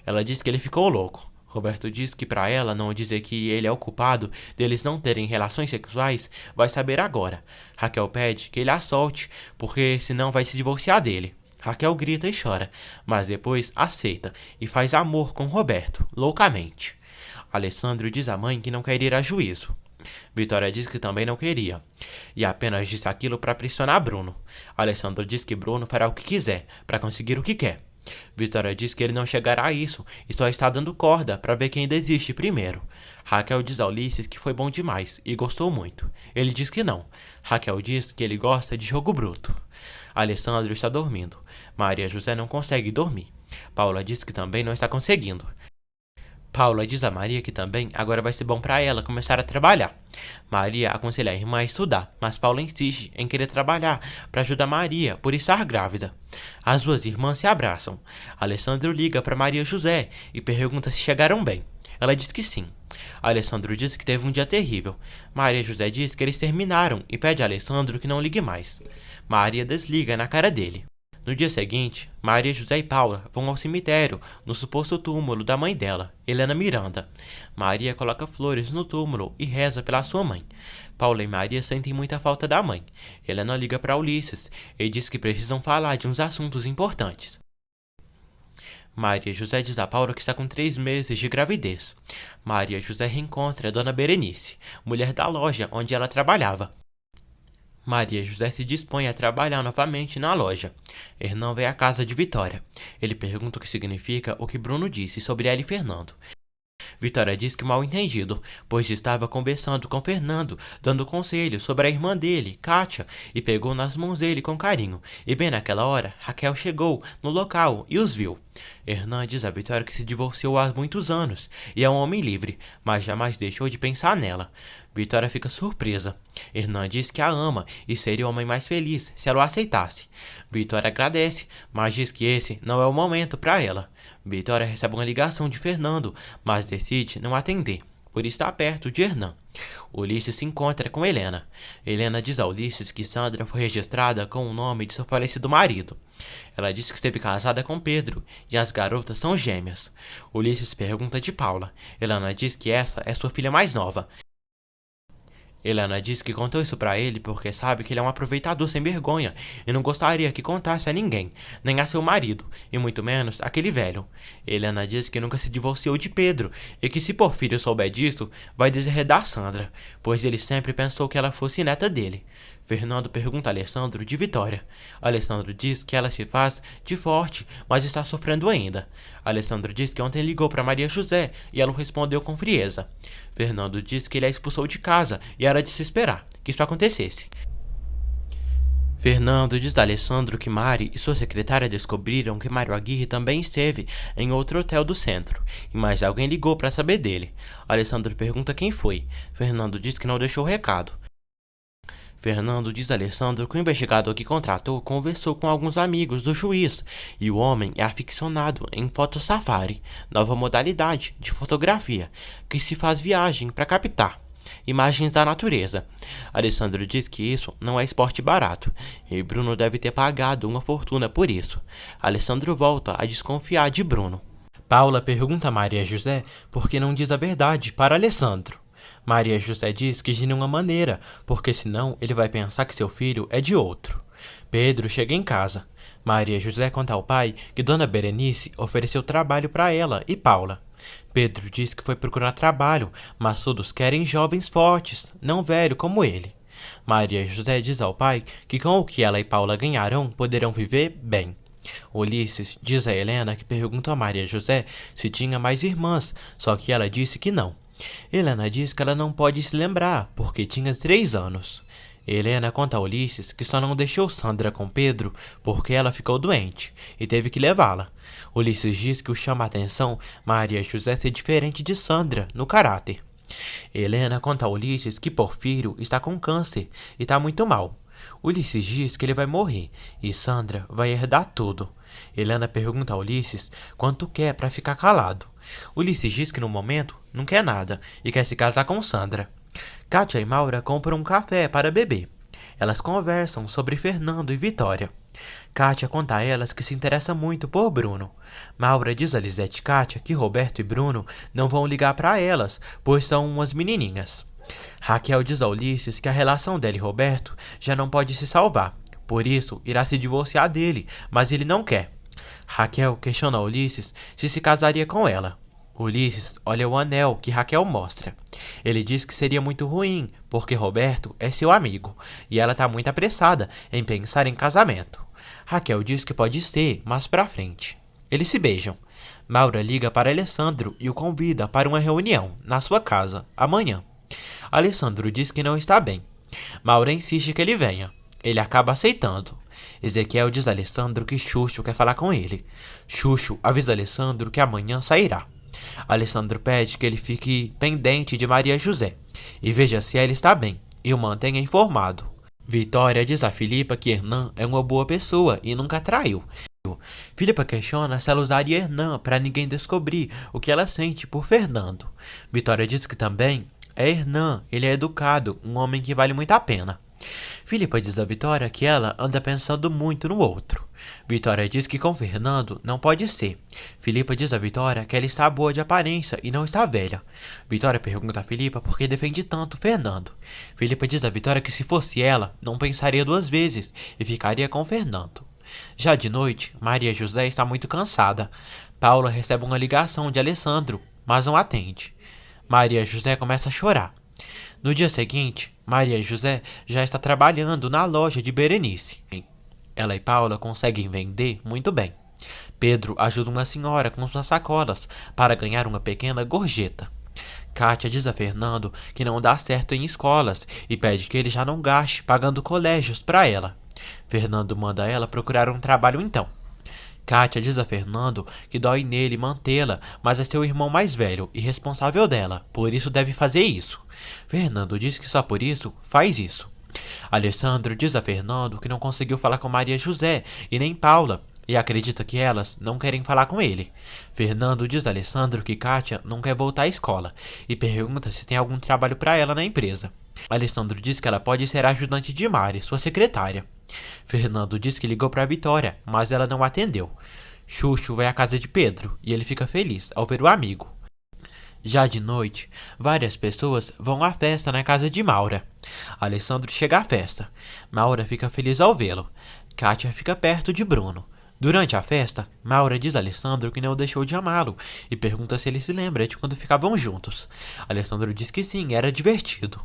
Ela diz que ele ficou louco. Roberto diz que para ela não dizer que ele é o culpado deles não terem relações sexuais, vai saber agora. Raquel pede que ele a solte, porque senão vai se divorciar dele. Raquel grita e chora, mas depois aceita e faz amor com Roberto, loucamente. Alessandro diz à mãe que não quer ir a juízo. Vitória diz que também não queria, e apenas disse aquilo para pressionar Bruno. Alessandro diz que Bruno fará o que quiser, para conseguir o que quer. Vitória diz que ele não chegará a isso e só está dando corda para ver quem desiste primeiro. Raquel diz a Ulisses que foi bom demais e gostou muito. Ele diz que não. Raquel diz que ele gosta de jogo bruto. Alessandro está dormindo. Maria José não consegue dormir. Paula diz que também não está conseguindo. Paula diz a Maria que também agora vai ser bom para ela começar a trabalhar. Maria aconselha a irmã a estudar, mas Paula insiste em querer trabalhar para ajudar Maria por estar grávida. As duas irmãs se abraçam. Alessandro liga para Maria José e pergunta se chegaram bem. Ela diz que sim. Alessandro diz que teve um dia terrível. Maria José diz que eles terminaram e pede a Alessandro que não ligue mais. Maria desliga na cara dele. No dia seguinte, Maria José e Paula vão ao cemitério, no suposto túmulo da mãe dela, Helena Miranda. Maria coloca flores no túmulo e reza pela sua mãe. Paula e Maria sentem muita falta da mãe. Helena liga para Ulisses e diz que precisam falar de uns assuntos importantes. Maria José diz a Paula que está com 3 meses de gravidez. Maria José reencontra a dona Berenice, mulher da loja onde ela trabalhava. Maria José se dispõe a trabalhar novamente na loja. Hernan vai à casa de Vitória. Ele pergunta o que significa o que Bruno disse sobre ela e Fernando. Vitória diz que mal entendido, pois estava conversando com Fernando, dando conselhos sobre a irmã dele, Kátia, e pegou nas mãos dele com carinho. E bem naquela hora, Raquel chegou no local e os viu. Hernan diz a Vitória que se divorciou há muitos anos e é um homem livre, mas jamais deixou de pensar nela. Vitória fica surpresa. Hernan diz que a ama e seria o homem mais feliz se ela o aceitasse. Vitória agradece, mas diz que esse não é o momento para ela. Vitória recebe uma ligação de Fernando, mas decide não atender, por estar perto de Hernan. Ulisses se encontra com Helena. Helena diz a Ulisses que Sandra foi registrada com o nome de seu falecido marido. Ela diz que esteve casada com Pedro e as garotas são gêmeas. Ulisses pergunta de Paula. Helena diz que essa é sua filha mais nova. Helena diz que contou isso pra ele porque sabe que ele é um aproveitador sem vergonha e não gostaria que contasse a ninguém, nem a seu marido, e muito menos aquele velho. Helena diz que nunca se divorciou de Pedro e que se Porfírio souber disso, vai desheredar Sandra, pois ele sempre pensou que ela fosse neta dele. Fernando pergunta a Alessandro de Vitória. Alessandro diz que ela se faz de forte, mas está sofrendo ainda. Alessandro diz que ontem ligou para Maria José e ela o respondeu com frieza. Fernando diz que ele a expulsou de casa e era de se esperar que isso acontecesse. Fernando diz a Alessandro que Mari e sua secretária descobriram que Mário Aguirre também esteve em outro hotel do centro, e mais alguém ligou para saber dele. Alessandro pergunta quem foi. Fernando diz que não deixou recado. Fernando diz a Alessandro que o investigador que contratou conversou com alguns amigos do juiz e o homem é aficionado em foto safari, nova modalidade de fotografia que se faz viagem para captar imagens da natureza. Alessandro diz que isso não é esporte barato e Bruno deve ter pagado uma fortuna por isso. Alessandro volta a desconfiar de Bruno. Paula pergunta a Maria José por que não diz a verdade para Alessandro. Maria José diz que de nenhuma maneira, porque senão ele vai pensar que seu filho é de outro. Pedro chega em casa. Maria José conta ao pai que Dona Berenice ofereceu trabalho para ela e Paula. Pedro diz que foi procurar trabalho, mas todos querem jovens fortes, não velho como ele. Maria José diz ao pai que com o que ela e Paula ganharão, poderão viver bem. Ulisses diz a Helena que perguntou a Maria José se tinha mais irmãs, só que ela disse que não. Helena diz que ela não pode se lembrar, porque tinha 3 anos. Helena conta a Ulisses que só não deixou Sandra com Pedro porque ela ficou doente e teve que levá-la. Ulisses diz que o chama a atenção Maria José ser diferente de Sandra no caráter. Helena conta a Ulisses que Porfírio está com câncer e está muito mal. Ulisses diz que ele vai morrer e Sandra vai herdar tudo. Helena pergunta a Ulisses quanto quer para ficar calado. Ulisses diz que no momento não quer nada e quer se casar com Sandra. Kátia e Maura compram um café para beber. Elas conversam sobre Fernando e Vitória. Kátia conta a elas que se interessa muito por Bruno. Maura diz a Lisete e Kátia que Roberto e Bruno não vão ligar para elas, pois são umas menininhas. Raquel diz a Ulisses que a relação dela e Roberto já não pode se salvar, por isso irá se divorciar dele, mas ele não quer. Raquel questiona a Ulisses se casaria com ela. Ulisses olha o anel que Raquel mostra. Ele diz que seria muito ruim, porque Roberto é seu amigo, e ela está muito apressada em pensar em casamento. Raquel diz que pode ser, mas pra frente. Eles se beijam. Maura liga para Alessandro e o convida para uma reunião na sua casa, amanhã. Alessandro diz que não está bem. Maura insiste que ele venha. Ele acaba aceitando. Ezequiel diz a Alessandro que Xuxo quer falar com ele. Xuxo avisa Alessandro que amanhã sairá. Alessandro pede que ele fique pendente de Maria José e veja se ela está bem e o mantenha informado. Vitória diz a Filipa que Hernan é uma boa pessoa e nunca traiu. Filipa questiona se ela usaria Hernan para ninguém descobrir o que ela sente por Fernando. Vitória diz que também é Hernan, ele é educado, um homem que vale muito a pena. Filipa diz a Vitória que ela anda pensando muito no outro. Vitória diz que com Fernando não pode ser. Filipa diz a Vitória que ela está boa de aparência e não está velha. Vitória pergunta a Filipa por que defende tanto Fernando. Filipa diz a Vitória que se fosse ela, não pensaria duas vezes e ficaria com Fernando. Já de noite, Maria José está muito cansada. Paula recebe uma ligação de Alessandro, mas não atende. Maria José começa a chorar. No dia seguinte, Maria José já está trabalhando na loja de Berenice. Ela e Paula conseguem vender muito bem. Pedro ajuda uma senhora com suas sacolas para ganhar uma pequena gorjeta. Kátia diz a Fernando que não dá certo em escolas e pede que ele já não gaste pagando colégios para ela. Fernando manda ela procurar um trabalho então. Kátia diz a Fernando que dói nele mantê-la, mas é seu irmão mais velho e responsável dela, por isso deve fazer isso. Fernando diz que só por isso faz isso. Alessandro diz a Fernando que não conseguiu falar com Maria José e nem Paula, e acredita que elas não querem falar com ele. Fernando diz a Alessandro que Kátia não quer voltar à escola e pergunta se tem algum trabalho para ela na empresa. Alessandro diz que ela pode ser ajudante de Mari, sua secretária. Fernando diz que ligou para Vitória, mas ela não atendeu. Xuxo vai à casa de Pedro e ele fica feliz ao ver o amigo. Já de noite, várias pessoas vão à festa na casa de Maura. Alessandro chega à festa. Maura fica feliz ao vê-lo. Kátia fica perto de Bruno. Durante a festa, Maura diz a Alessandro que não deixou de amá-lo e pergunta se ele se lembra de quando ficavam juntos. Alessandro diz que sim, era divertido.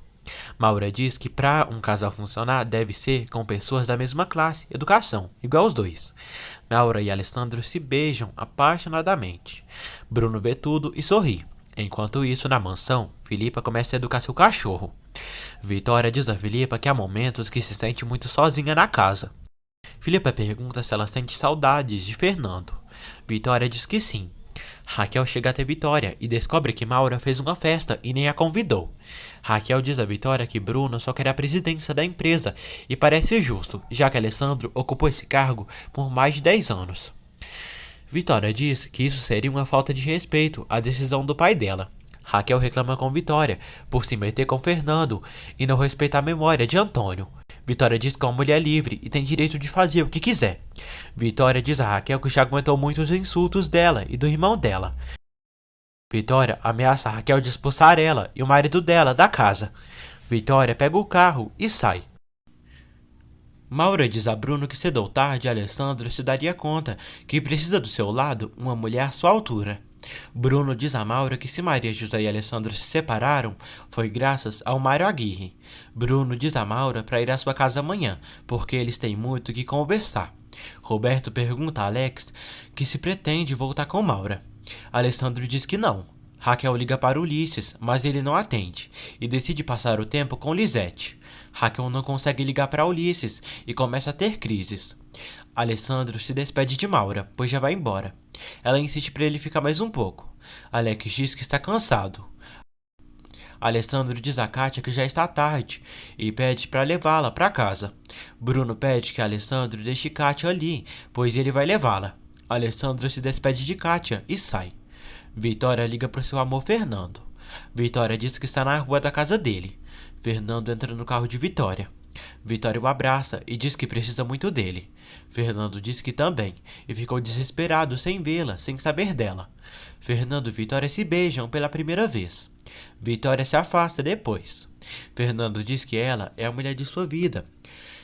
Maura diz que para um casal funcionar deve ser com pessoas da mesma classe, educação, igual os dois. Maura e Alessandro se beijam apaixonadamente. Bruno vê tudo e sorri. Enquanto isso, na mansão, Filipa começa a educar seu cachorro. Vitória diz a Filipa que há momentos que se sente muito sozinha na casa. Filipa pergunta se ela sente saudades de Fernando. Vitória diz que sim. Raquel chega até Vitória e descobre que Maura fez uma festa e nem a convidou. Raquel diz a Vitória que Bruno só quer a presidência da empresa e parece justo, já que Alessandro ocupou esse cargo por mais de 10 anos. Vitória diz que isso seria uma falta de respeito à decisão do pai dela. Raquel reclama com Vitória por se meter com Fernando e não respeitar a memória de Antônio. Vitória diz que é uma mulher livre e tem direito de fazer o que quiser. Vitória diz a Raquel que já aguentou muitos insultos dela e do irmão dela. Vitória ameaça a Raquel de expulsar ela e o marido dela da casa. Vitória pega o carro e sai. Maura diz a Bruno que cedo ou tarde Alessandro se daria conta que precisa do seu lado uma mulher à sua altura. Bruno diz a Maura que se Maria José e Alessandro se separaram foi graças ao Mário Aguirre. Bruno diz a Maura para ir à sua casa amanhã, porque eles têm muito que conversar. Roberto pergunta a Alex que se pretende voltar com Maura. Alessandro diz que não. Raquel liga para Ulisses, mas ele não atende, e decide passar o tempo com Lisete. Raquel não consegue ligar para Ulisses e começa a ter crises. Alessandro se despede de Maura, pois já vai embora. Ela insiste para ele ficar mais um pouco. Alex diz que está cansado. Alessandro diz a Kátia que já está tarde e pede para levá-la para casa. Bruno pede que Alessandro deixe Kátia ali, pois ele vai levá-la. Alessandro se despede de Kátia e sai. Vitória liga para seu amor Fernando. Vitória diz que está na rua da casa dele. Fernando entra no carro de Vitória. Vitória o abraça e diz que precisa muito dele. Fernando diz que também, e ficou desesperado sem vê-la, sem saber dela. Fernando e Vitória se beijam pela primeira vez. Vitória se afasta depois. Fernando diz que ela é a mulher de sua vida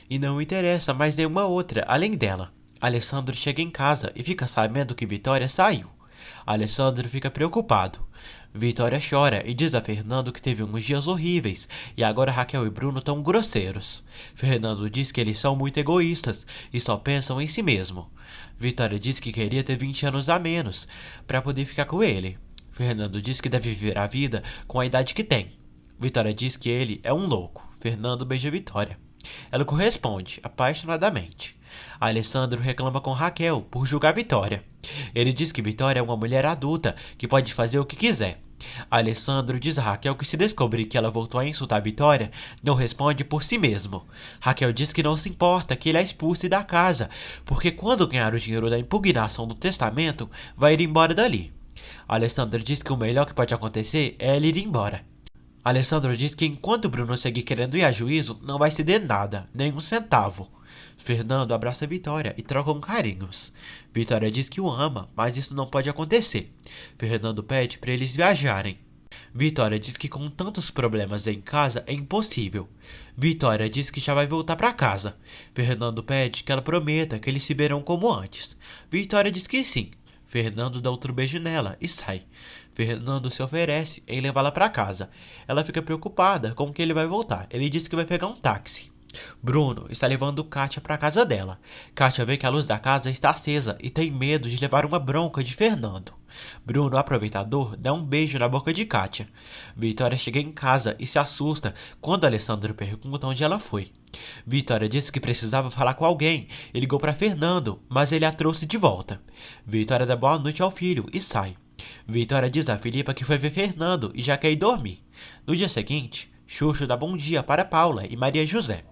e não interessa mais nenhuma outra além dela. Alessandro chega em casa e fica sabendo que Vitória saiu. Alessandro fica preocupado. Vitória chora e diz a Fernando que teve uns dias horríveis e agora Raquel e Bruno estão grosseiros. Fernando diz que eles são muito egoístas e só pensam em si mesmo. Vitória diz que queria ter 20 anos a menos para poder ficar com ele. Fernando diz que deve viver a vida com a idade que tem. Vitória diz que ele é um louco. Fernando beija Vitória. Ela corresponde, apaixonadamente. Alessandro reclama com Raquel por julgar Vitória. Ele diz que Vitória é uma mulher adulta que pode fazer o que quiser. Alessandro diz a Raquel que se descobrir que ela voltou a insultar Vitória, não responde por si mesmo. Raquel diz que não se importa que ele a expulse da casa, porque quando ganhar o dinheiro da impugnação do testamento, vai ir embora dali. Alessandro diz que o melhor que pode acontecer é ele ir embora. Alessandro diz que enquanto Bruno seguir querendo ir a juízo, não vai ceder nada, nem um centavo. Fernando abraça Vitória e trocam carinhos. Vitória diz que o ama, mas isso não pode acontecer. Fernando pede para eles viajarem. Vitória diz que com tantos problemas em casa é impossível. Vitória diz que já vai voltar para casa. Fernando pede que ela prometa que eles se verão como antes. Vitória diz que sim. Fernando dá outro beijo nela e sai. Fernando se oferece em levá-la para casa. Ela fica preocupada com que ele vai voltar. Ele diz que vai pegar um táxi. Bruno está levando Kátia para casa dela. Kátia vê que a luz da casa está acesa e tem medo de levar uma bronca de Fernando. Bruno, aproveitador, dá um beijo na boca de Kátia. Vitória chega em casa e se assusta quando Alessandro pergunta onde ela foi. Vitória disse que precisava falar com alguém e ligou para Fernando, mas ele a trouxe de volta. Vitória dá boa noite ao filho e sai. Vitória diz a Filipa que foi ver Fernando e já quer ir dormir. No dia seguinte, Xuxo dá bom dia para Paula e Maria José.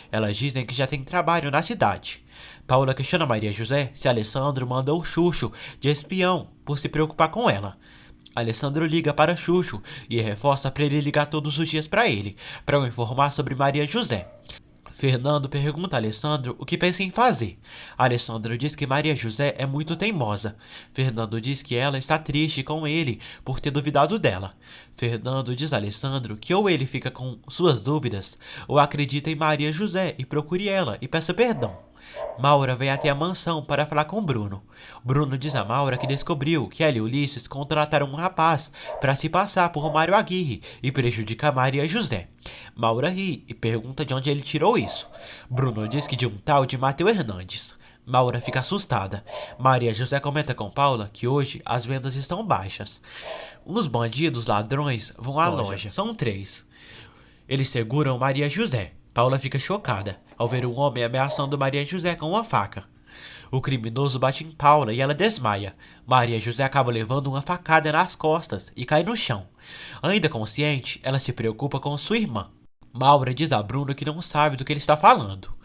Elas dizem que já tem trabalho na cidade. Paula questiona Maria José se Alessandro mandou Xuxo de espião por se preocupar com ela. Alessandro liga para Xuxo e reforça para ele ligar todos os dias para ele, para o informar sobre Maria José. Fernando pergunta a Alessandro o que pensa em fazer. Alessandro diz que Maria José é muito teimosa. Fernando diz que ela está triste com ele por ter duvidado dela. Fernando diz a Alessandro que ou ele fica com suas dúvidas, ou acredita em Maria José e procure ela e peça perdão. Maura vem até a mansão para falar com Bruno. Bruno diz a Maura que descobriu que ela e Ulisses contrataram um rapaz para se passar por Mário Aguirre e prejudicar Maria José. Maura ri e pergunta de onde ele tirou isso. Bruno diz que de um tal de Mateu Hernandes. Maura fica assustada. Maria José comenta com Paula que hoje as vendas estão baixas. Uns bandidos ladrões vão à loja. São 3. Eles seguram Maria José. Paula fica chocada ao ver um homem ameaçando Maria José com uma faca. O criminoso bate em Paula e ela desmaia. Maria José acaba levando uma facada nas costas e cai no chão. Ainda consciente, ela se preocupa com sua irmã. Maura diz a Bruno que não sabe do que ele está falando.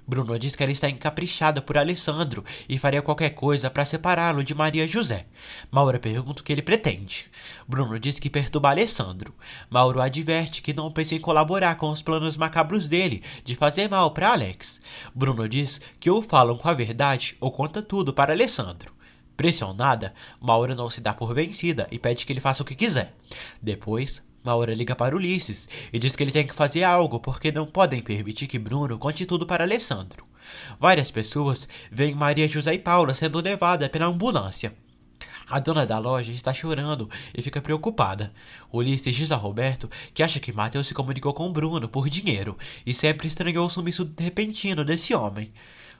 Bruno diz que ela está encaprichada por Alessandro e faria qualquer coisa para separá-lo de Maria José. Maura pergunta o que ele pretende. Bruno diz que perturba Alessandro. Mauro adverte que não pensa em colaborar com os planos macabros dele de fazer mal para Alex. Bruno diz que ou falam com a verdade ou conta tudo para Alessandro. Pressionada, Maura não se dá por vencida e pede que ele faça o que quiser. Depois, Maura liga para Ulisses e diz que ele tem que fazer algo porque não podem permitir que Bruno conte tudo para Alessandro. Várias pessoas veem Maria José e Paula sendo levadas pela ambulância. A dona da loja está chorando e fica preocupada. Ulisses diz a Roberto que acha que Mateus se comunicou com Bruno por dinheiro e sempre estranhou o sumiço repentino desse homem.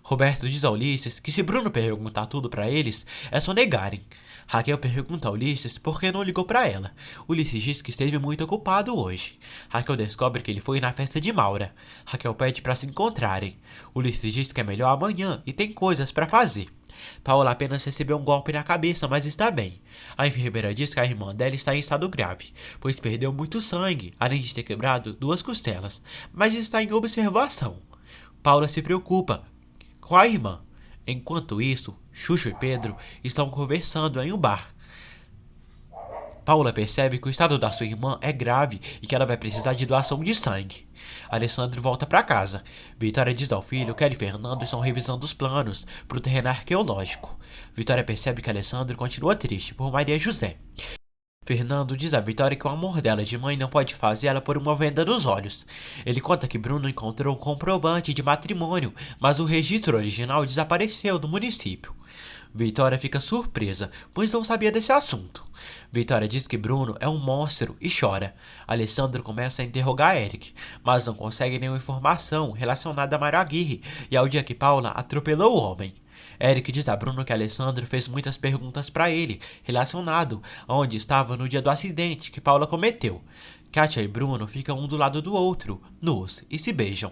Roberto diz a Ulisses que se Bruno perguntar tudo para eles, é só negarem. Raquel pergunta a Ulisses por que não ligou para ela. Ulisses diz que esteve muito ocupado hoje. Raquel descobre que ele foi na festa de Maura. Raquel pede para se encontrarem. Ulisses diz que é melhor amanhã e tem coisas para fazer. Paula apenas recebeu um golpe na cabeça, mas está bem. A enfermeira diz que a irmã dela está em estado grave, pois perdeu muito sangue, além de ter quebrado 2 costelas, mas está em observação. Paula se preocupa com a irmã. Enquanto isso, Xuxo e Pedro estão conversando em um bar. Paula percebe que o estado da sua irmã é grave e que ela vai precisar de doação de sangue. Alessandro volta para casa. Vitória diz ao filho que ela e Fernando estão revisando os planos para o terreno arqueológico. Vitória percebe que Alessandro continua triste por Maria José. Fernando diz a Vitória que o amor dela de mãe não pode fazer ela pôr uma venda nos olhos. Ele conta que Bruno encontrou um comprovante de matrimônio, mas o registro original desapareceu do município. Vitória fica surpresa, pois não sabia desse assunto. Vitória diz que Bruno é um monstro e chora. Alessandro começa a interrogar Eric, mas não consegue nenhuma informação relacionada a Mário Aguirre e ao dia que Paula atropelou o homem. Eric diz a Bruno que Alessandro fez muitas perguntas para ele, relacionado a onde estava no dia do acidente que Paula cometeu. Kátia e Bruno ficam um do lado do outro, nus, e se beijam.